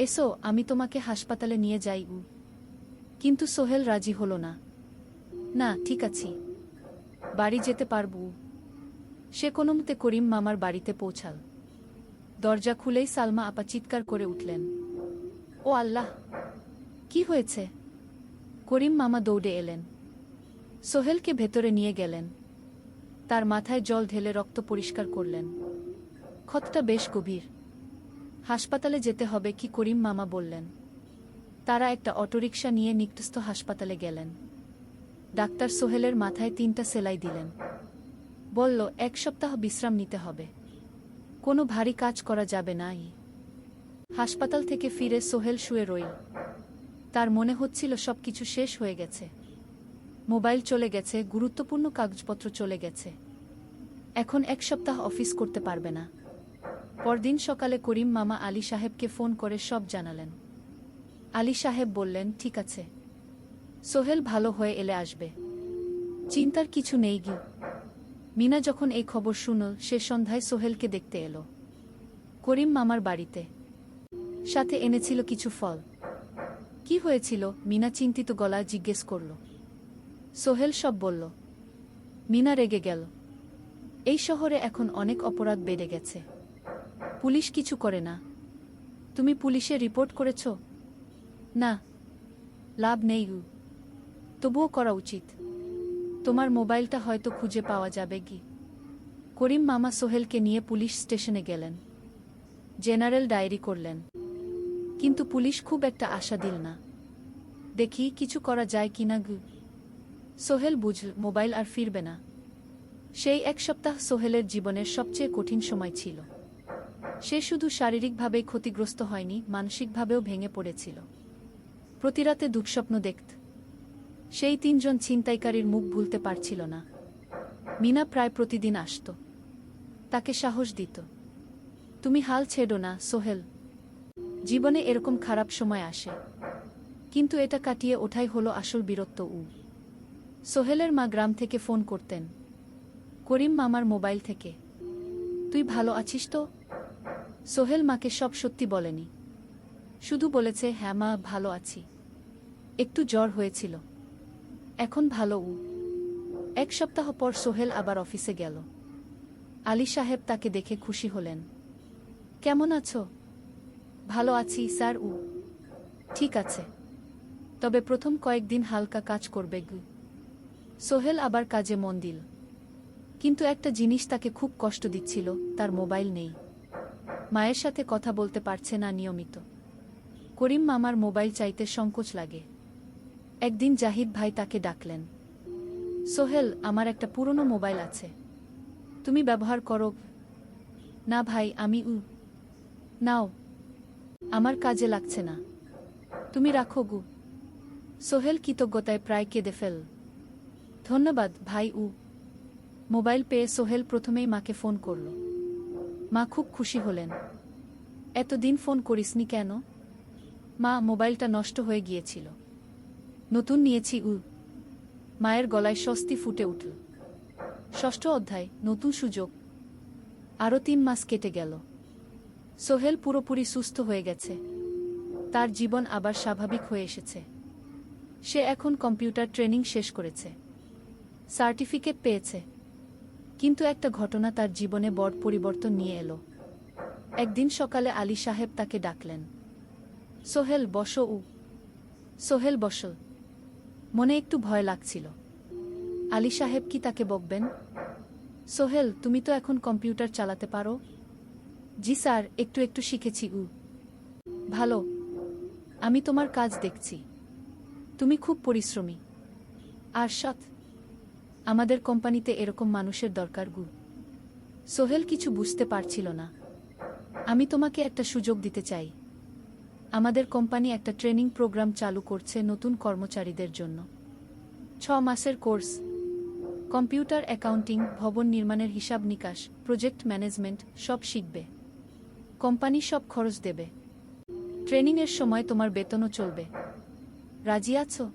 এসো, আমি তোমাকে হাসপাতালে নিয়ে যাই। কিন্তু সোহেল রাজি হল না। না, ঠিক আছি, বাড়ি যেতে পারব। সে কোনোমতে করিম মামার বাড়িতে পৌঁছাল। দরজা খুলেই সালমা আপা চিৎকার করে উঠলেন। ও আল্লাহ, কি হয়েছে? করিম মামা দৌড়ে এলেন। সোহেলকে ভেতরে নিয়ে গেলেন। তার মাথায় জল ঢেলে রক্ত পরিষ্কার করলেন। ক্ষতটা বেশ গভীর। হাসপাতালে যেতে হবে কি? করিম মামা বললেন। তারা একটা অটোরিকশা নিয়ে নিকটস্থ হাসপাতালে গেলেন। ডাক্তার সোহেলের মাথায় 3টা সেলাই দিলেন। বলল, 1 সপ্তাহ বিশ্রাম নিতে হবে। কোনো ভারী কাজ করা যাবে না। হাসপাতাল থেকে ফিরে সোহেল শুয়ে রইল। তার মনে হচ্ছিল সবকিছু শেষ হয়ে গেছে। মোবাইল চলে গেছে, গুরুত্বপূর্ণ কাগজপত্র চলে গেছে। এখন 1 সপ্তাহ অফিস করতে পারবে না। পরদিন সকালে করিম মামা আলী সাহেবকে ফোন করে সব জানালেন। আলী সাহেব বললেন, ঠিক আছে, সোহেল ভালো হয়ে এলে আসবে, চিন্তার কিছু নেই গি। মিনা যখন এই খবর শুনল, সে সন্ধ্যায় সোহেলকে দেখতে এলো করিম মামার বাড়িতে। সাথে এনেছিল কিছু ফল। কি হয়েছিল? মিনা চিন্তিত গলায় জিজ্ঞেস করল। সোহেল সব বলল। মিনা রেগে গেল। এই শহরে এখন অনেক অপরাধ বেড়ে গেছে, পুলিশ কিছু করে না। তুমি পুলিশে রিপোর্ট করেছ? না, লাভ নেই। তবুও করা উচিত। তোমার মোবাইলটা হয়তো খুঁজে পাওয়া যাবে কি। করিম মামা সোহেলকে নিয়ে পুলিশ স্টেশনে গেলেন। জেনারেল ডায়েরি করলেন, কিন্তু পুলিশ খুব একটা আশা দিল না। দেখি কিছু করা যায় কিনা গু। সোহেল বুঝল মোবাইল আর ফিরবে না। সেই 1 সপ্তাহ সোহেলের জীবনের সবচেয়ে কঠিন সময় ছিল। সে শুধু শারীরিকভাবেই ক্ষতিগ্রস্ত হয়নি, মানসিকভাবেও ভেঙে পড়েছিল। প্রতিরাতে দুঃস্বপ্ন দেখত। সেই 3 জন ছিনতাইকারীর মুখ ভুলতে পারছিল না। মিনা প্রায় প্রতিদিন আসত, তাকে সাহস দিত। তুমি হাল ছেড়ো না সোহেল, জীবনে এরকম খারাপ সময় আসে, কিন্তু এটা কাটিয়ে ওঠাই হলো আসল বীরত্ব। সোহেলের মা গ্রাম থেকে ফোন করতেন, করিম মামার মোবাইল থেকে। তুই ভালো আছিস তো? সোহেল মাকে সব সত্যি বলেনি, শুধু বলেছে, হ্যাঁ মা, ভালো আছি, একটু জ্বর হয়েছিল, এখন ভালো। 1 সপ্তাহ পর সোহেল আবার অফিসে গেল। আলী সাহেব তাকে দেখে খুশি হলেন। কেমন আছো? ভালো আছি স্যার। ঠিক আছে, তবে প্রথম কয়েকদিন হালকা কাজ করবে গু। সোহেল আবার কাজে মন দিল। কিন্তু একটা জিনিস তাকে খুব কষ্ট দিচ্ছিল, তার মোবাইল নেই। মায়ের সাথে কথা বলতে পারছে না নিয়মিত। করিম মামার মোবাইল চাইতে সংকোচ লাগে। একদিন জাহিদ ভাই তাকে ডাকলেন। সোহেল, আমার একটা পুরনো মোবাইল আছে, তুমি ব্যবহার করো? না ভাই, আমি নাও, আমার কাজে লাগছে না, তুমি রাখো গু। সোহেল কৃতজ্ঞতায় প্রায় কেঁদে ফেল। ধন্যবাদ ভাই। মোবাইল পেয়ে সোহেল প্রথমেই মাকে ফোন করল। মা খুব খুশি হলেন। এতদিন ফোন করিসনি কেন? মা, মোবাইলটা নষ্ট হয়ে গিয়েছিল, নতুন নিয়েছি। মায়ের গলায় স্বস্তি ফুটে উঠল। 6ষ্ঠ অধ্যায়, নতুন সুযোগ। আরও 3 মাস কেটে গেল। সোহেল পুরোপুরি সুস্থ হয়ে গেছে। তার জীবন আবার স্বাভাবিক হয়ে এসেছে। সে এখন কম্পিউটার ট্রেনিং শেষ করেছে, সার্টিফিকেট পেয়েছে। কিন্তু একটা ঘটনা তার জীবনে বড় পরিবর্তন নিয়ে এলো। একদিন সকালে আলী সাহেব তাকে ডাকলেন। সোহেল বসো। সোহেল বসল। মনে একটু ভয় লাগছিল। আলী সাহেব কি তাকে বকবেন? সোহেল, তুমি তো এখন কম্পিউটার চালাতে পারো? জি স্যার, একটু একটু শিখেছি। ভালো, আমি তোমার কাজ দেখছি, তুমি খুব পরিশ্রমী আর সৎ। আমাদের কোম্পানিতে এরকম মানুষের দরকার গু। সোহেল কিছু বুঝতে পারছিল না। আমি তোমাকে একটা সুযোগ দিতে চাই। আমাদের কোম্পানি একটা ট্রেনিং প্রোগ্রাম চালু করছে নতুন কর্মচারীদের জন্য। 6 মাসের কোর্স, কম্পিউটার অ্যাকাউন্টিং, ভবন নির্মাণের হিসাব নিকাশ, প্রজেক্ট ম্যানেজমেন্ট সব শিখবে। কোম্পানি সব খরচ দেবে। ট্রেনিংয়ের সময় তোমার বেতনও চলবে। রাজি আছো?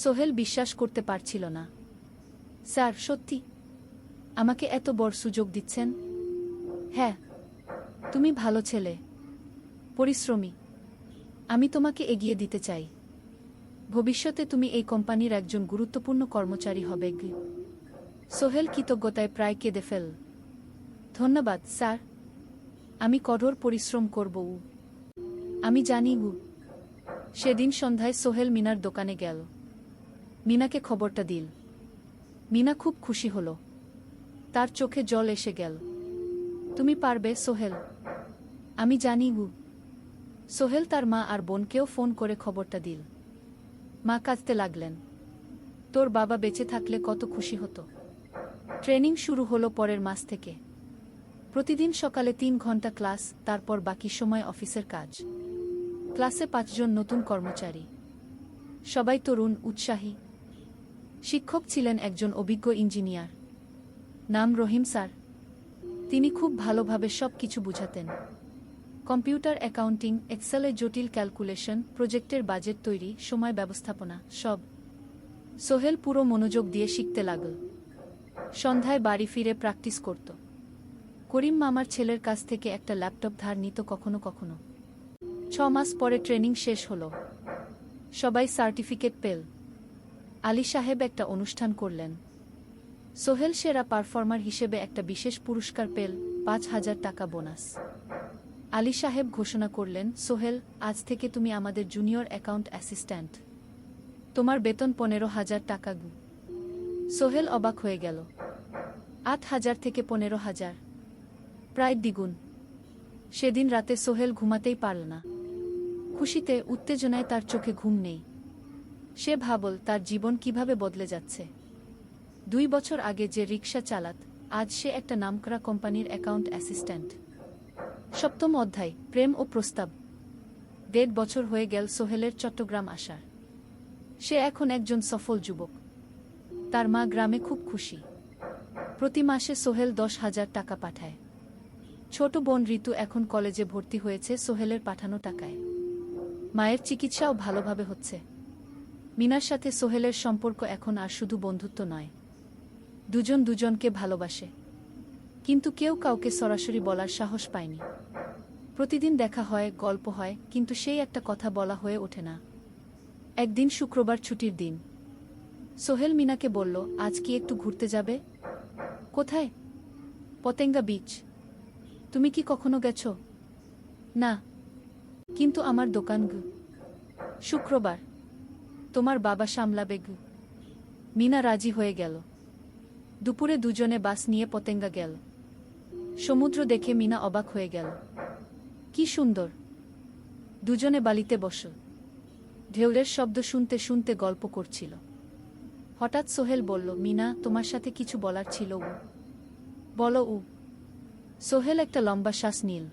সোহেল বিশ্বাস করতে পারছিল না। স্যার, সত্যি আমাকে এত বড় সুযোগ দিচ্ছেন? হ্যাঁ, তুমি ভালো ছেলে, পরিশ্রমী। আমি তোমাকে এগিয়ে দিতে চাই। ভবিষ্যতে তুমি এই কোম্পানির একজন গুরুত্বপূর্ণ কর্মচারী হবে। সোহেল কৃতজ্ঞতায় প্রায় কেঁদে ফেল। ধন্যবাদ স্যার, আমি কঠোর পরিশ্রম করব। আমি জানি। সেদিন সন্ধ্যায় সোহেল মিনার দোকানে গেল। মিনাকে খবরটা দিল। মিনা খুব খুশি হল। তার চোখে জল এসে গেল। তুমি পারবে সোহেল, আমি জানি। সোহেল তার মা আর বোনকেও ফোন করে খবরটা দিল। মা কাঁদতে লাগলেন। তোর বাবা বেঁচে থাকলে কত খুশি হতো। ট্রেনিং শুরু হলো পরের মাস থেকে। প্রতিদিন সকালে 3 ঘন্টা ক্লাস, তারপর বাকি সময় অফিসের কাজ। ক্লাসে 5 জন নতুন কর্মচারী, সবাই তরুণ, উৎসাহী। শিক্ষক ছিলেন একজন অভিজ্ঞ ইঞ্জিনিয়ার, নাম রহিম স্যার। তিনি খুব ভালোভাবে সব কিছু বুঝাতেন। কম্পিউটার, অ্যাকাউন্টিং, এক্সেলে জটিল ক্যালকুলেশন, প্রজেক্টের বাজেট তৈরি, সময় ব্যবস্থাপনা, সব। সোহেল পুরো মনোযোগ দিয়ে শিখতে লাগল। সন্ধ্যায় বাড়ি ফিরে প্র্যাকটিস করত। করিম মামার ছেলের কাছ থেকে একটা ল্যাপটপ ধার নিত কখনো কখনো। 6 মাস পরে ট্রেনিং শেষ হলো, সবাই সার্টিফিকেট পেল। আলী সাহেব একটা অনুষ্ঠান করলেন। সোহেল সেরা পারফর্মার হিসেবে একটা বিশেষ পুরস্কার পেল, 5,000 টাকা বোনাস। আলী সাহেব ঘোষণা করলেন, সোহেল, আজ থেকে তুমি আমাদের জুনিয়র অ্যাকাউন্ট অ্যাসিস্ট্যান্ট। তোমার বেতন 15,000 টাকা। সোহেল অবাক হয়ে গেল। 8,000 থেকে 15,000, প্রায় দ্বিগুণ। সেদিন রাতে সোহেল ঘুমাতেই পারল না। খুশিতে, উত্তেজনায় তার চোখে ঘুম নেই। সে ভাবল তার জীবন কিভাবে বদলে যাচ্ছে। 2 বছর আগে যে রিকশা চালাত, আজ সে একটা নামকরা কোম্পানির অ্যাকাউন্ট অ্যাসিস্ট্যান্ট। 7ম অধ্যায়, প্রেম ও প্রস্তাব। 1.5 বছর হয়ে গেল সোহেলের চট্টগ্রাম আসার। সে এখন একজন সফল যুবক। তার মা গ্রামে খুব খুশি। প্রতি মাসে সোহেল 10,000 টাকা পাঠায়। ছোট বোন ঋতু এখন কলেজে ভর্তি হয়েছে সোহেলের পাঠানো টাকায়। মায়ের চিকিৎসাও ভালোভাবে হচ্ছে। মিনার সাথে সোহেলের সম্পর্ক এখন আর শুধু বন্ধুত্ব নয়, দুজন দুজনকে ভালোবাসে। কিন্তু কেউ কাউকে সরাসরি বলার সাহস পায়নি। প্রতিদিন দেখা হয়, গল্প হয়, কিন্তু সেই একটা কথা বলা হয়ে ওঠে না। একদিন শুক্রবার ছুটির দিন। সোহেল মিনাকে বলল, আজ কি একটু ঘুরতে যাবে? কোথায়? পতেঙ্গা বিচ। তুমি কি কখনো গেছ? না। কিন্তু আমার দোকান। শুক্রবার তোমার বাবা সামলাবে। মিনা রাজি হয়ে গেল। দুপুরে দুজনে বাস নিয়ে পতেঙ্গা গেল। সমুদ্র দেখে মিনা অবাক হয়ে গেল। কি সুন্দর! দুজনে বালিতে বসল। ঢেউয়ের শব্দ শুনতে শুনতে গল্প করছিল। হঠাৎ সোহেল বলল, মিনা, তোমার সাথে কিছু বলার ছিল। বলো। সোহেল একটা লম্বা শ্বাস নিল।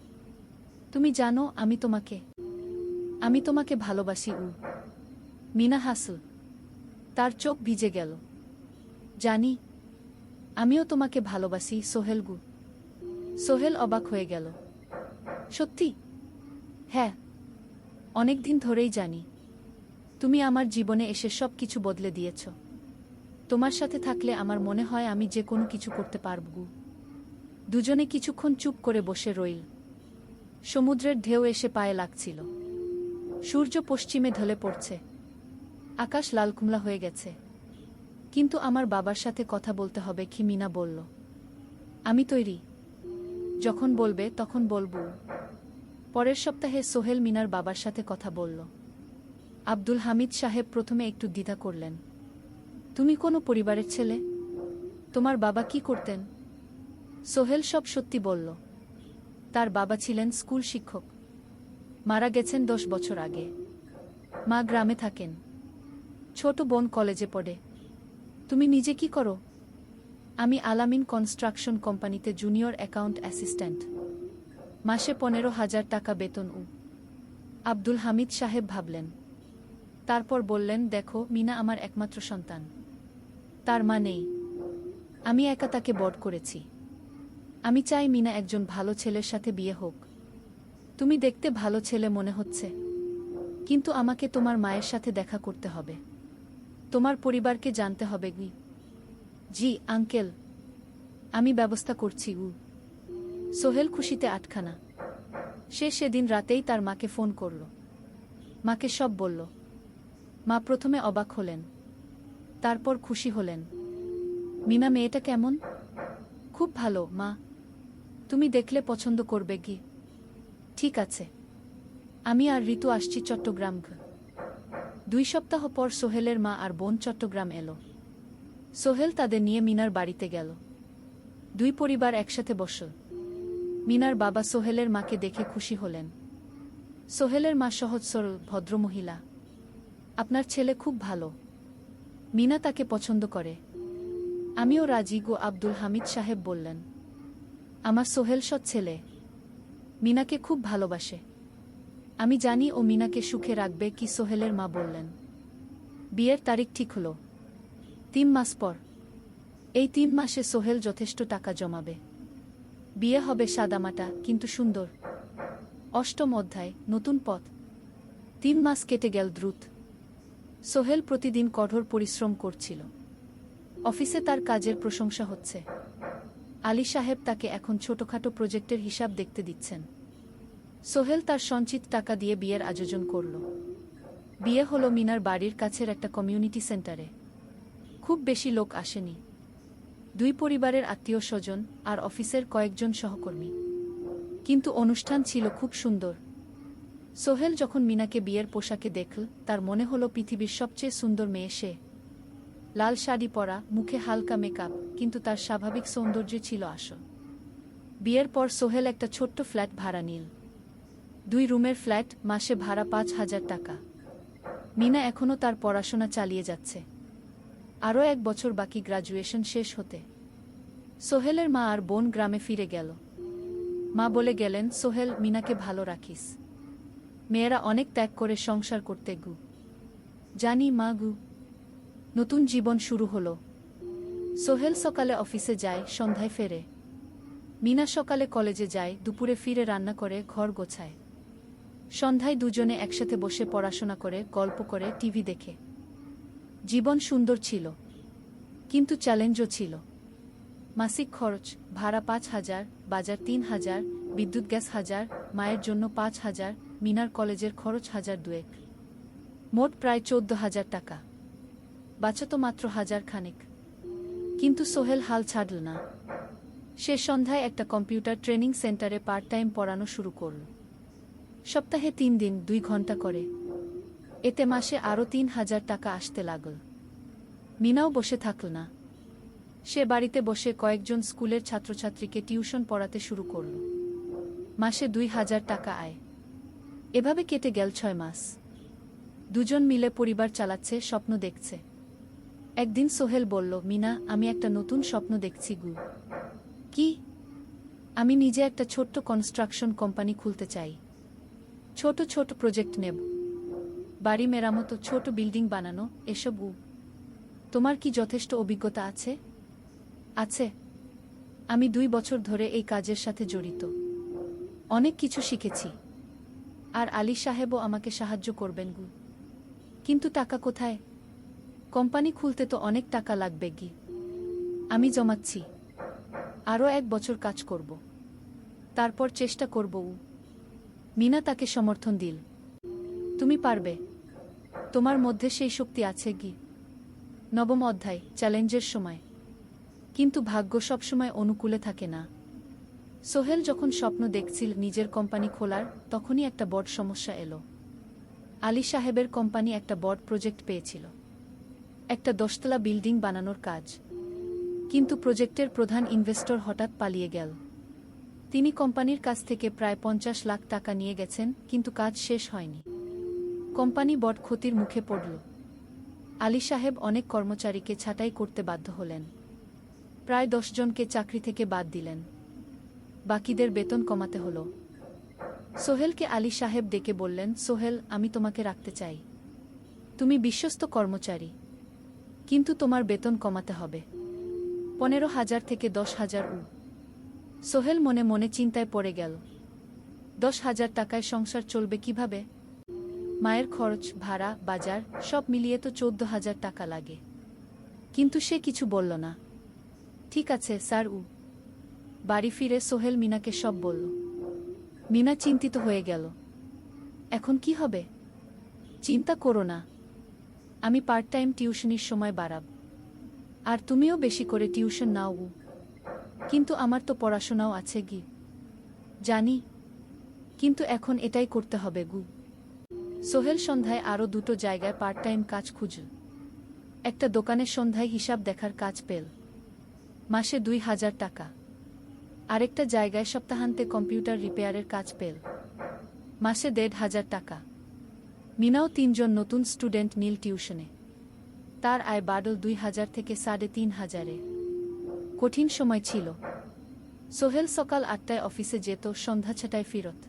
তুমি জানো আমি তোমাকে ভালোবাসি। মিনা হাসল। তার চোখ ভিজে গেল। জানি, আমিও তোমাকে ভালোবাসি সোহেল। সোহেল অবাক হয়ে গেল। সত্যি? হ্যাঁ, অনেকদিন ধরেই জানি। তুমি আমার জীবনে এসে সব কিছু বদলে দিয়েছ। তোমার সাথে থাকলে আমার মনে হয় আমি যে কোনো কিছু করতে পারব। দুজনে কিছুক্ষণ চুপ করে বসে রইল। সমুদ্রের ঢেউ এসে পায়ে লাগছিল। সূর্য পশ্চিমে ঢলে পড়ছে। আকাশ লালকুমলা হয়ে গেছে। কিন্তু আমার বাবার সাথে কথা বলতে হবে কি? মিনা বলল। আমি তৈরি। যখন বলবে তখন বলবো। পরের সপ্তাহে সোহেল মিনার বাবার সাথে কথা বলল। আব্দুল হামিদ সাহেব প্রথমে একটু দ্বিধা করলেন। তুমি কোনো পরিবারের ছেলে? তোমার বাবা কি করতেন? সোহেল সব সত্যি বলল। তার বাবা ছিলেন স্কুল শিক্ষক। মারা গেছেন 10 বছর আগে। মা গ্রামে থাকেন। ছোট বোন কলেজে পড়ে। তুমি নিজে কি করো? আমি আলামিন কনস্ট্রাকশন কোম্পানিতে জুনিয়র অ্যাকাউন্ট অ্যাসিস্ট্যান্ট। মাসে 15,000 টাকা বেতন। আব্দুল হামিদ সাহেব ভাবলেন। তারপর বললেন, দেখো মিনা আমার একমাত্র সন্তান। তার মা নেই। আমি একা তাকে বড় করেছি। আমি চাই মিনা একজন ভালো ছেলের সাথে বিয়ে হোক। তুমি দেখতে ভালো ছেলে মনে হচ্ছে, কিন্তু আমাকে তোমার মায়ের সাথে দেখা করতে হবে। তোমার পরিবারকে জানতে হবে। জি আঙ্কেল, আমি ব্যবস্থা করছি। সোহেল খুশিতে আটখানা। সে সেদিন রাতেই তার মাকে ফোন করল। মাকে সব বলল। মা প্রথমে অবাক হলেন, তারপর খুশি হলেন। মিনা মেয়েটা কেমন? খুব ভালো মা, তুমি দেখলে পছন্দ করবে। ঠিক আছে, আমি আর ঋতু আসছি চট্টগ্রাম। 2 সপ্তাহ পর সোহেলের মা আর বোন চট্টগ্রাম এলো। সোহেল তাদের নিয়ে মিনার বাড়িতে গেল। 2 পরিবার একসাথে বসল। মিনার বাবা সোহেলের মাকে দেখে খুশি হলেন। সোহেলের মা সহজ সরল ভদ্রমহিলা। আপনার ছেলে খুব ভালো। মিনা তাকে পছন্দ করে। আমিও রাজি গো, আব্দুল হামিদ সাহেব বললেন। আমার সোহেল সৎ ছেলে, মিনাকে খুব ভালোবাসে। আমি জানি ও মিনাকে সুখে রাখবে। কি সোহেলের মা বললেন। বিয়ের তারিখ ঠিক হলো 3 মাস পর। এই 3 মাসে সোহেল যথেষ্ট টাকা জমাবে। বিয়ে হবে সাদামাটা কিন্তু সুন্দর। 8ম অধ্যায়, নতুন পথ। 3 মাস কেটে গেল দ্রুত। সোহেল প্রতিদিন কঠোর পরিশ্রম করছিল। অফিসে তার কাজের প্রশংসা হচ্ছে। আলী সাহেব তাকে এখন ছোটখাটো প্রজেক্টের হিসাব দেখতে দিচ্ছেন। সোহেল তার সঞ্চিত টাকা দিয়ে বিয়ের আয়োজন করল। বিয়ে হলো মিনার বাড়ির কাছের একটা কমিউনিটি সেন্টারে। খুব বেশি লোক আসেনি। 2 পরিবারের আত্মীয় স্বজন আর অফিসের কয়েকজন সহকর্মী। কিন্তু অনুষ্ঠান ছিল খুব সুন্দর। সোহেল যখন মিনাকে বিয়ের পোশাকে দেখল, তার মনে হলো পৃথিবীর সবচেয়ে সুন্দর মেয়ে সে। লাল শাড়ি পরা, মুখে হালকা মেকআপ, কিন্তু তার স্বাভাবিক সৌন্দর্য ছিল আসল। বিয়ের পর সোহেল একটা ছোট্ট ফ্ল্যাট ভাড়া নিল। 2 রুমের ফ্ল্যাট, মাসে ভাড়া 5,000 টাকা। মিনা এখনও তার পড়াশোনা চালিয়ে যাচ্ছে। আরও 1 বছর বাকি গ্রাজুয়েশন শেষ হতে। সোহেলের মা আর বোন গ্রামে ফিরে গেল। মা বলে গেলেন, সোহেল, মিনাকে ভালো রাখিস। মেয়েরা অনেক ত্যাগ করে সংসার করতে গু। জানি মা গু। নতুন জীবন শুরু হলো। সোহেল সকালে অফিসে যায়, সন্ধ্যায় ফেরে। মিনা সকালে কলেজে যায়, দুপুরে ফিরে রান্না করে, ঘর গোছায়। সন্ধ্যায় দুজনে একসাথে বসে পড়াশোনা করে, গল্প করে, টিভি দেখে। জীবন সুন্দর ছিল, কিন্তু চ্যালেঞ্জও ছিল। মাসিক খরচ, ভাড়া 5,000, বাজার 3,000, বিদ্যুৎ গ্যাস 1,000, মায়ের জন্য 5,000, মিনার কলেজের খরচ 1,200। মোট প্রায় 14,000 টাকা। বাঁচত মাত্র 1,000 খানেক। কিন্তু সোহেল হাল ছাড়ল না। সে সন্ধ্যায় একটা কম্পিউটার ট্রেনিং সেন্টারে পার্ট টাইম পড়ানো শুরু করল। সপ্তাহে 3 দিন 2 ঘন্টা করে। এতে মাসে আরও 3,000 টাকা আসতে লাগল। মিনাও বসে থাকল না। সে বাড়িতে বসে কয়েকজন স্কুলের ছাত্রছাত্রীকে টিউশন পড়াতে শুরু করল। মাসে 2,000 টাকা আয়। এভাবে কেটে গেল 6 মাস। দুজন মিলে পরিবার চালাচ্ছে, স্বপ্ন দেখছে। একদিন সোহেল বলল, মিনা, আমি একটা নতুন স্বপ্ন দেখছি গু। কি? আমি নিজে একটা ছোট্ট কনস্ট্রাকশন কোম্পানি খুলতে চাই। ছোট ছোট প্রজেক্ট নেব। বাড়ি মেরামত, ছোট বিল্ডিং বানানো, এসব। তোমার কি যথেষ্ট অভিজ্ঞতা আছে? আছে। আমি 2 বছর ধরে এই কাজের সাথে জড়িত। অনেক কিছু শিখেছি। আর আলী সাহেবও আমাকে সাহায্য করবেন গু। কিন্তু টাকা কোথায়? কোম্পানি খুলতে তো অনেক টাকা লাগবে গি। আমি জমাচ্ছি। আরও 1 বছর কাজ করব। তারপর চেষ্টা করব। মিনা তাকে সমর্থন দিল। তুমি পারবে। তোমার মধ্যে সেই শক্তি আছে গি। 9ম অধ্যায়, চ্যালেঞ্জের সময়। কিন্তু ভাগ্য সবসময় অনুকূলে থাকে না। সোহেল যখন স্বপ্ন দেখছিল নিজের কোম্পানি খোলার, তখনই একটা বড় সমস্যা এলো। আলী সাহেবের কোম্পানি একটা বড় প্রজেক্ট পেয়েছিল। একটা 10তলা বিল্ডিং বানানোর কাজ। কিন্তু প্রজেক্টের প্রধান ইনভেস্টর হঠাৎ পালিয়ে গেল। তিনি কোম্পানির কাছ থেকে প্রায় 50 লাখ টাকা নিয়ে গেছেন, কিন্তু কাজ শেষ হয়নি। কোম্পানি বড় ক্ষতির মুখে পড়ল। আলী সাহেব অনেক কর্মচারীকে ছাঁটাই করতে বাধ্য হলেন। প্রায় 10 জনকে চাকরি থেকে বাদ দিলেন। বাকিদের বেতন কমাতে হলো। সোহেলকে আলী সাহেব ডেকে বললেন, সোহেল, আমি তোমাকে রাখতে চাই। তুমি বিশ্বস্ত কর্মচারী। কিন্তু তোমার বেতন কমাতে হবে। 15,000 থেকে 10,000। সোহেল মনে মনে চিন্তায় পড়ে গেল। 10,000 টাকায় সংসার চলবে কিভাবে? মায়ের খরচ, ভাড়া, বাজার সব মিলিয়ে তো 14,000 টাকা লাগে। কিন্তু সে কিছু বলল না। ঠিক আছে স্যার। বাড়ি ফিরে সোহেল মিনাকে সব বলল। মিনা চিন্তিত হয়ে গেল। এখন কি হবে? চিন্তা করো না। আমি পার্ট টাইম টিউশনির সময় বাড়াব। আর তুমিও বেশি করে টিউশন নাও। কিন্তু আমার তো পড়াশোনাও আছে গি। জানি, কিন্তু এখন এটাই করতে হবে গু। সোহেল সন্ধ্যায় আরও 2টো জায়গায় পার্ট টাইম কাজ খুঁজল। একটা দোকানে সন্ধ্যায় হিসাব দেখার কাজ পেল। মাসে 2,000 টাকা। আরেকটা জায়গায় সপ্তাহান্তে কম্পিউটার রিপেয়ারের কাজ পেল। মাসে 1,500 টাকা। মিনাও 3 জন নতুন স্টুডেন্ট নিল টিউশনে। তার আয় বাড়ল ২,০০০ থেকে ৩,৫০০-এ। কঠিন সময় ছিল। সোহেল সকাল ৮টায় অফিসে যেত, সন্ধ্যা ৬টায় ফিরত।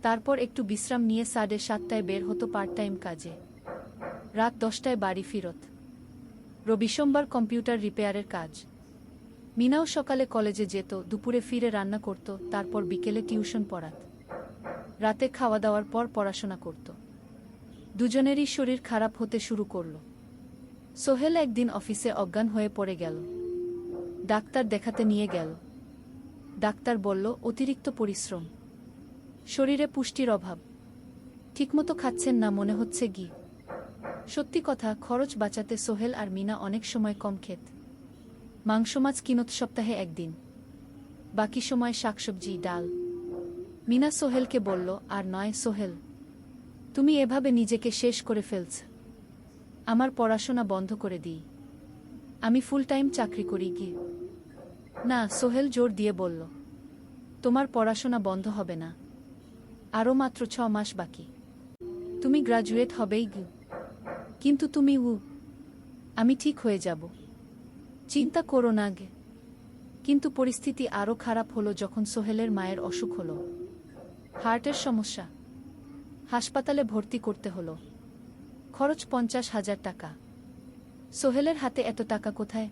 তারপর একটু বিশ্রাম নিয়ে ৭:৩০টায় বের হতো পার্ট টাইম কাজে। রাত ১০টায় বাড়ি ফিরত। রবি সোমবার কম্পিউটার রিপেয়ারের কাজ। মিনাও সকালে কলেজে যেত, দুপুরে ফিরে রান্না করত, তারপর বিকেলে টিউশন পড়াত। রাতে খাওয়া দাওয়ার পর পড়াশোনা করত। দুজনেরই শরীর খারাপ হতে শুরু করল। সোহেল একদিন অফিসে অজ্ঞান হয়ে পড়ে গেল। ডাক্তার দেখাতে নিয়ে গেল। ডাক্তার বলল, অতিরিক্ত পরিশ্রম, শরীরে পুষ্টির অভাব, ঠিকমতো খাচ্ছেন না, মনে হচ্ছে ঘি। সত্যি কথা, খরচ বাঁচাতে সোহেল আর মিনা অনেক সময় কম খেত। মাংস মাছ কিনত সপ্তাহে একদিন, বাকি সময় শাকসবজি ডাল। মিনা সোহেলকে বলল, আর নয় সোহেল, তুমি এভাবে নিজেকে শেষ করে ফেলছ। আমার পড়াশোনা বন্ধ করে দিই, আমি ফুল টাইম চাকরি করি গিয়ে। না, সোহেল জোর দিয়ে বলল, তোমার পড়াশোনা বন্ধ হবে না, আরও মাত্র ৬ মাস বাকি, তুমি গ্রাজুয়েট হবেই গি। কিন্তু তুমি আমি ঠিক হয়ে যাব, চিন্তা করো না গে। কিন্তু পরিস্থিতি আরও খারাপ হলো যখন সোহেলের মায়ের অসুখ হলো। হার্টের সমস্যা, হাসপাতালে ভর্তি করতে হলো। খরচ ৫০,০০০ টাকা। সোহেলের হাতে এত টাকা কোথায়?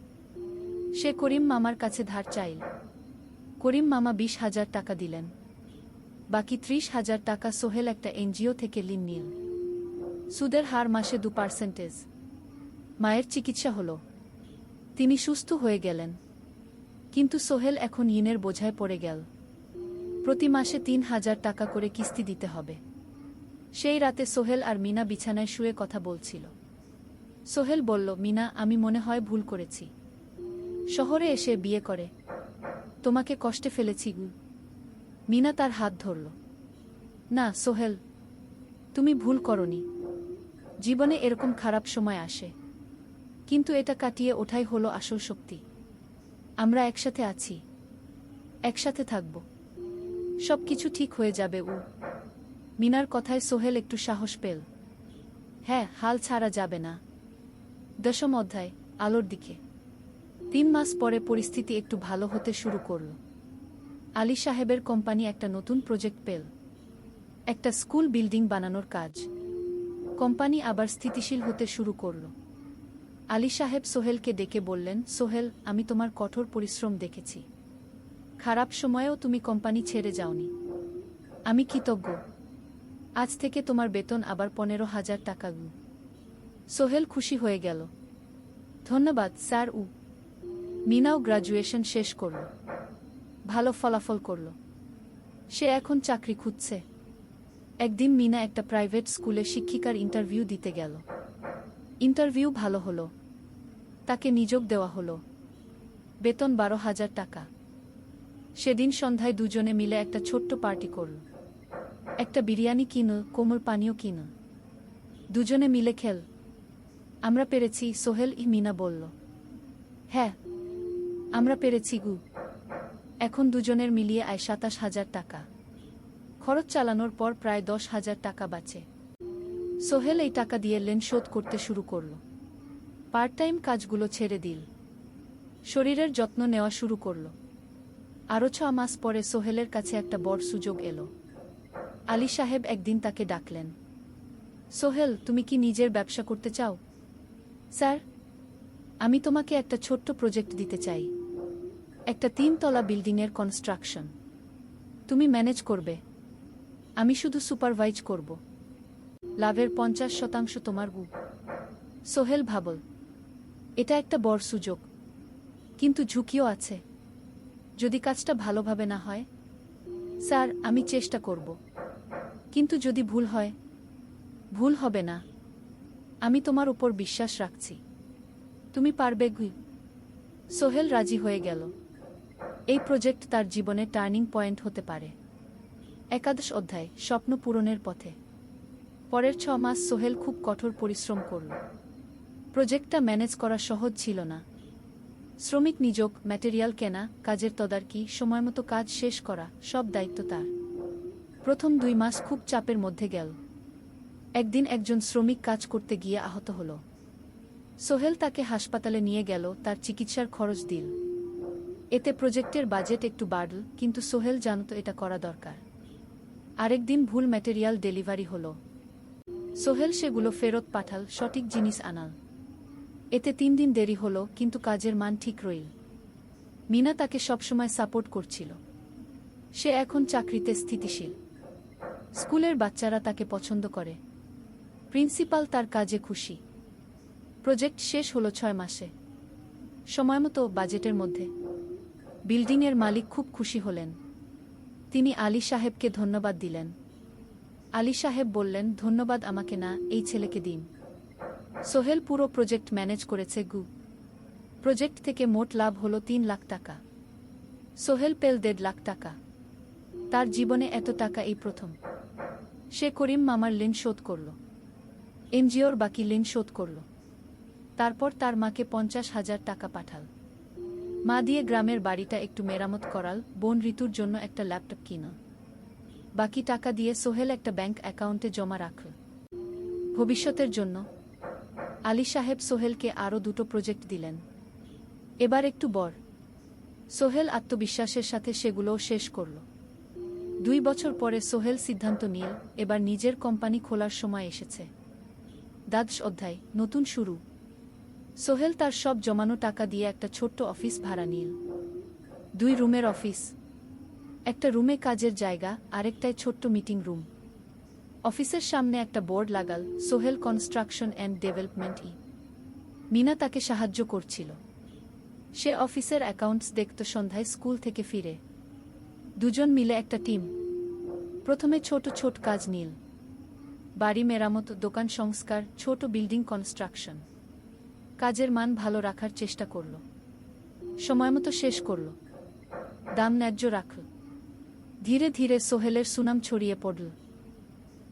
সে করিম মামার কাছে ধার চাইল। করিম মামা ২০,০০০ টাকা দিলেন। বাকি ৩০,০০০ টাকা সোহেল একটা এনজিও থেকে ঋণ নিল। সুদের হার মাসে ২%। মায়ের চিকিৎসা হলো, তিনি সুস্থ হয়ে গেলেন। কিন্তু সোহেল এখন ঋণের বোঝায় পড়ে গেল। প্রতি মাসে ৩,০০০ টাকা করে কিস্তি দিতে হবে। সেই রাতে সোহেল আর মিনা বিছানায় শুয়ে কথা বলছিল। সোহেল বলল, মিনা, আমি মনে হয় ভুল করেছি। শহরে এসে বিয়ে করে তোমাকে কষ্টে ফেলেছি গু। মিনা তার হাত ধরল। না সোহেল, তুমি ভুল করনি। জীবনে এরকম খারাপ সময় আসে, কিন্তু এটা কাটিয়ে ওঠাই হলো আসল শক্তি। আমরা একসাথে আছি, একসাথে থাকব, সবকিছু ঠিক হয়ে যাবে। মিনার কথায় সোহেল একটু সাহস পেল। হ্যাঁ, হাল ছাড়া যাবে না। ১০ম অধ্যায়, আলোর দিকে। ৩ মাস পরে পরিস্থিতি একটু ভালো হতে শুরু করল। আলী সাহেবের কোম্পানি একটা নতুন প্রজেক্ট পেল, একটা স্কুল বিল্ডিং বানানোর কাজ। কোম্পানি আবার স্থিতিশীল হতে শুরু করল। আলী সাহেব সোহেলকে ডেকে বললেন, সোহেল, আমি তোমার কঠোর পরিশ্রম দেখেছি। খারাপ সময়েও তুমি কোম্পানি ছেড়ে যাওনি। আমি কৃতজ্ঞ। আজ থেকে তোমার বেতন আবার ১৫,০০০ টাকা। সোহেল খুশি হয়ে গেল। ধন্যবাদ স্যার। মিনাও গ্রাজুয়েশন শেষ করল, ভালো ফলাফল করল। সে এখন চাকরি খুঁজছে। একদিন মিনা একটা প্রাইভেট স্কুলে শিক্ষিকার ইন্টারভিউ দিতে গেল। ইন্টারভিউ ভালো হলো, তাকে নিয়োগ দেওয়া হলো। বেতন ১২,০০০ টাকা। সেদিন সন্ধ্যায় দুজনে মিলে একটা ছোট্ট পার্টি করল। একটা বিরিয়ানি কিনো, কোমল পানীয় কিনো, দুজনে মিলে খেল। আমরা পেরেছি সোহেল, মিনা বলল। হ্যাঁ, আমরা পেরেছি গু। এখন দুজনের মিলিয়ে আয় ২৭,০০০ টাকা। খরচ চালানোর পর প্রায় ১০,০০০ টাকা বাঁচে। সোহেল এই টাকা দিয়ে লোন শোধ করতে শুরু করল। পার্ট টাইম কাজগুলো ছেড়ে দিল, শরীরের যত্ন নেওয়া শুরু করল। আরও ৬ মাস পরে সোহেলের কাছে একটা বড় সুযোগ এলো। আলী সাহেব একদিন তাকে ডাকলেন। সোহেল, তুমি কি নিজের ব্যবসা করতে চাও? স্যার, আমি তোমাকে একটা ছোট্ট প্রজেক্ট দিতে চাই, একটা ৩ তলা বিল্ডিংয়ের কনস্ট্রাকশন। তুমি ম্যানেজ করবে, আমি শুধু সুপারভাইজ করব। লাভের ৫০% তোমার গু। সোহেল ভাবল, এটা একটা বড় সুযোগ, কিন্তু ঝুঁকিও আছে। যদি কাজটা ভালোভাবে না হয়? স্যার, আমি চেষ্টা করব, কিন্তু যদি ভুল হয়? ভুল হবে না, আমি তোমার উপর বিশ্বাস রাখছি, তুমি পারবে গু। সোহেল রাজি হয়ে গেল। এই প্রজেক্ট তার জীবনের টার্নিং পয়েন্ট হতে পারে। একাদশ অধ্যায়, স্বপ্ন পূরণের পথে। পরের ৬ মাস সোহেল খুব কঠোর পরিশ্রম করল। প্রজেক্টটা ম্যানেজ করা সহজ ছিল না। শ্রমিক নিয়োগ, ম্যাটেরিয়াল কেনা, কাজের তদারকি, সময়মতো কাজ শেষ করা, সব দায়িত্ব তার। প্রথম ২ মাস খুব চাপের মধ্যে গেল। একদিন একজন শ্রমিক কাজ করতে গিয়ে আহত হল। সোহেল তাকে হাসপাতালে নিয়ে গেল, তার চিকিৎসার খরচ দিল। এতে প্রজেক্টের বাজেট একটু বাড়ল, কিন্তু সোহেল জানত এটা করা দরকার। আরেকদিন ভুল ম্যাটেরিয়াল ডেলিভারি হলো। সোহেল সেগুলো ফেরত পাঠাল, সঠিক জিনিস আনাল। এতে 3 দিন দেরি হলো, কিন্তু কাজের মান ঠিক রইল। মিনা তাকে সবসময় সাপোর্ট করছিল। সে এখন চাকরিতে স্থিতিশীল। স্কুলের বাচ্চারা তাকে পছন্দ করে। প্রিন্সিপাল তার কাজে খুশি। প্রজেক্ট শেষ হলো 6 মাসে, সময়মতো, বাজেটের মধ্যে। বিল্ডিংয়ের মালিক খুব খুশি হলেন। তিনি আলী সাহেবকে ধন্যবাদ দিলেন। আলী সাহেব বললেন, ধন্যবাদ আমাকে না, এই ছেলেকে দিন। সোহেল পুরো প্রজেক্ট ম্যানেজ করেছে। প্রজেক্ট থেকে মোট লাভ হলো 3 লাখ টাকা। সোহেল পেল 1.5 লাখ টাকা। তার জীবনে এত টাকা এই প্রথম। সে করিম মামার ঋণ শোধ করল, এনজিওর বাকি ঋণ শোধ করল। তারপর তার মাকে 50,000 টাকা পাঠাল। মা দিয়ে গ্রামের বাড়িটা একটু মেরামত করাল, বোন ঋতুর জন্য একটা ল্যাপটপ কিনা। বাকি টাকা দিয়ে সোহেল একটা ব্যাংক অ্যাকাউন্টে জমা রাখল ভবিষ্যতের জন্য। আলী সাহেব সোহেলকে আরও 2টো প্রজেক্ট দিলেন। এবার একটু বড়। সোহেল আত্মবিশ্বাসের সাথে সেগুলোও শেষ করল। 2 বছর পরে সোহেল সিদ্ধান্ত নিল, এবার নিজের কোম্পানি খোলার সময় এসেছে। দ্বাদশ অধ্যায়, নতুন শুরু। সোহেল তার সব জমানো টাকা দিয়ে একটা ছোট্ট অফিস ভাড়া নিল। 2 রুমের অফিস। একটা রুমে কাজের জায়গা, আরেকটায় ছোট্ট মিটিং রুম। অফিসের সামনে একটা বোর্ড লাগাল, Sohel construction and development. Meena তাকে সাহায্য করছিল। সে অফিসের অ্যাকাউন্টস দেখত সন্ধ্যায় স্কুল থেকে ফিরে। দুজন মিলে একটা টিম। প্রথমে ছোট ছোট কাজ নিল। বাড়ি মেরামত, দোকান সংস্কার, ছোট বিল্ডিং কনস্ট্রাকশন। কাজের মান ভালো রাখার চেষ্টা করল। সময়মতো শেষ করল। দাম ন্যায্য রাখল। ধীরে ধীরে সোহেলের সুনাম ছড়িয়ে পড়ল।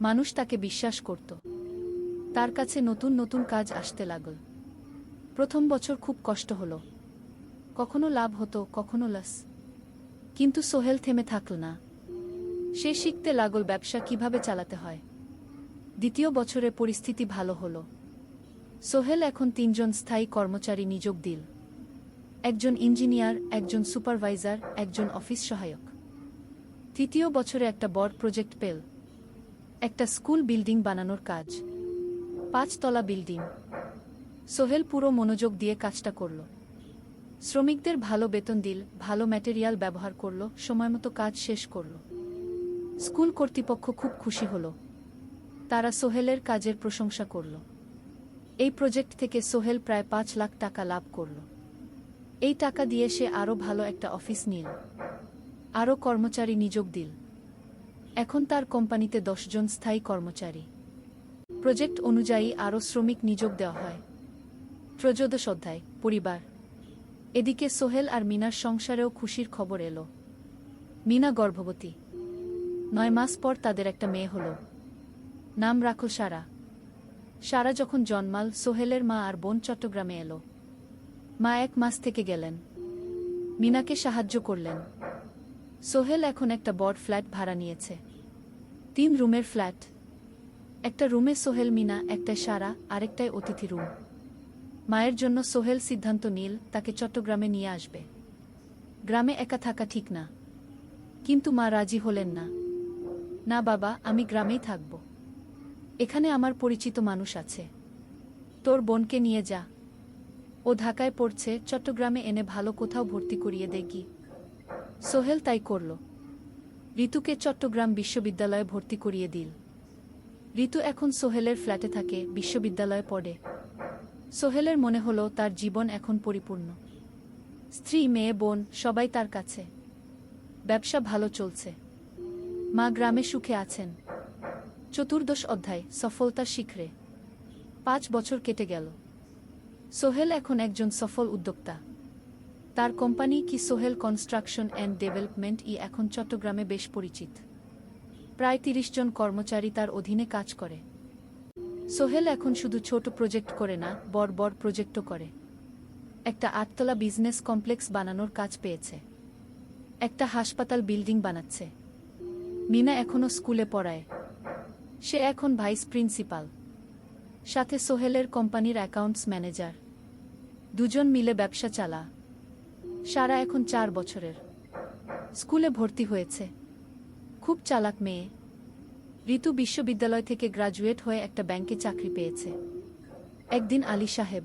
মানুষ তাকে বিশ্বাস করত। তার কাছে নতুন নতুন কাজ আসতে লাগল। প্রথম বছর খুব কষ্ট হলো। কখনো লাভ হতো, কখনো লস। কিন্তু সোহেল থেমে থাকল না। সে শিখতে লাগল ব্যবসা কিভাবে চালাতে হয়। দ্বিতীয় বছরে পরিস্থিতি ভালো হলো। সোহেল এখন 3 জন স্থায়ী কর্মচারী নিয়োগ দিল। একজন ইঞ্জিনিয়ার, একজন সুপারভাইজার, একজন অফিস সহায়ক। তৃতীয় বছরে একটা বড় প্রজেক্ট পেল। একটা স্কুল বিল্ডিং বানানোর কাজ। 5 তলা বিল্ডিং। সোহেল পুরো মনোযোগ দিয়ে কাজটা করল। শ্রমিকদের ভালো বেতন দিল, ভালো ম্যাটেরিয়াল ব্যবহার করল, সময়মতো কাজ শেষ করল। স্কুল কর্তৃপক্ষ খুব খুশি হল। তারা সোহেলের কাজের প্রশংসা করল। এই প্রজেক্ট থেকে সোহেল প্রায় 5 লাখ টাকা লাভ করল। এই টাকা দিয়ে সে আরও ভালো একটা অফিস নিল। আরও কর্মচারী নিয়োগ দিল। এখন তার কোম্পানিতে 10 জন স্থায়ী কর্মচারী। প্রজেক্ট অনুযায়ী আরও শ্রমিক নিয়োগ দেওয়া হয়। ত্রয়োদশ অধ্যায়, পরিবার। এদিকে সোহেল আর মিনার সংসারেও খুশির খবর এলো। মিনা গর্ভবতী। 9 মাস পর তাদের একটা মেয়ে হল। নাম রাখল সারা। সারা যখন জন্মাল, সোহেলের মা আর বোন চট্টগ্রামে এলো। মা 1 মাস থেকে গেলেন। মিনাকে সাহায্য করলেন। সোহেল এখন একটা বড় ফ্ল্যাট ভাড়া নিয়েছে। 3 রুমের ফ্ল্যাট। একটা রুমে সোহেল, মিনা, একটায় সারা, আরেকটায় অতিথি রুম। মায়ের জন্য সোহেল সিদ্ধান্ত নিল তাকে চট্টগ্রামে নিয়ে আসবে। গ্রামে একা থাকা ঠিক না। কিন্তু মা রাজি হলেন না। না বাবা, আমি গ্রামেই থাকব। এখানে আমার পরিচিত মানুষ আছে। তোর বোনকে নিয়ে যা। ও ঢাকায় পড়ছে, চট্টগ্রামে এনে ভালো কোথাও ভর্তি করিয়ে দেখি। সোহেল তাই করল। ঋতুকে চট্টগ্রাম বিশ্ববিদ্যালয়ে ভর্তি করিয়ে দিল। ঋতু এখন সোহেলের ফ্ল্যাটে থাকে, বিশ্ববিদ্যালয়ে পড়ে। সোহেলের মনে হলো তার জীবন এখন পরিপূর্ণ। স্ত্রী, মেয়ে, বোন সবাই তার কাছে। ব্যবসা ভালো চলছে। মা গ্রামে সুখে আছেন। চতুর্দশ অধ্যায়, সফলতার শিখরে। 5 বছর কেটে গেল। সোহেল এখন একজন সফল উদ্যোক্তা। তার কোম্পানি কি সোহেল কনস্ট্রাকশন অ্যান্ড ডেভেলপমেন্ট এখন চট্টগ্রামে বেশ পরিচিত। প্রায় 30 জন কর্মচারী তার অধীনে কাজ করে। সোহেল এখন শুধু ছোট প্রজেক্ট করে না, বড় বড় প্রজেক্টও করে। একটা 8 তলা বিজনেস কমপ্লেক্স বানানোর কাজ পেয়েছে। একটা হাসপাতাল বিল্ডিং বানাচ্ছে। মিনা এখনো স্কুলে পড়ায়। সে এখন ভাইস প্রিন্সিপাল। সাথে সোহেলের কোম্পানির অ্যাকাউন্টস ম্যানেজার। দুজন মিলে ব্যবসা চালা। সারা এখন 4 বছরের। স্কুলে ভর্তি হয়েছে। খুব চালাক মেয়ে। ঋতু বিশ্ববিদ্যালয় থেকে গ্রাজুয়েট হয়ে একটা ব্যাংকে চাকরি পেয়েছে। একদিন আলী সাহেব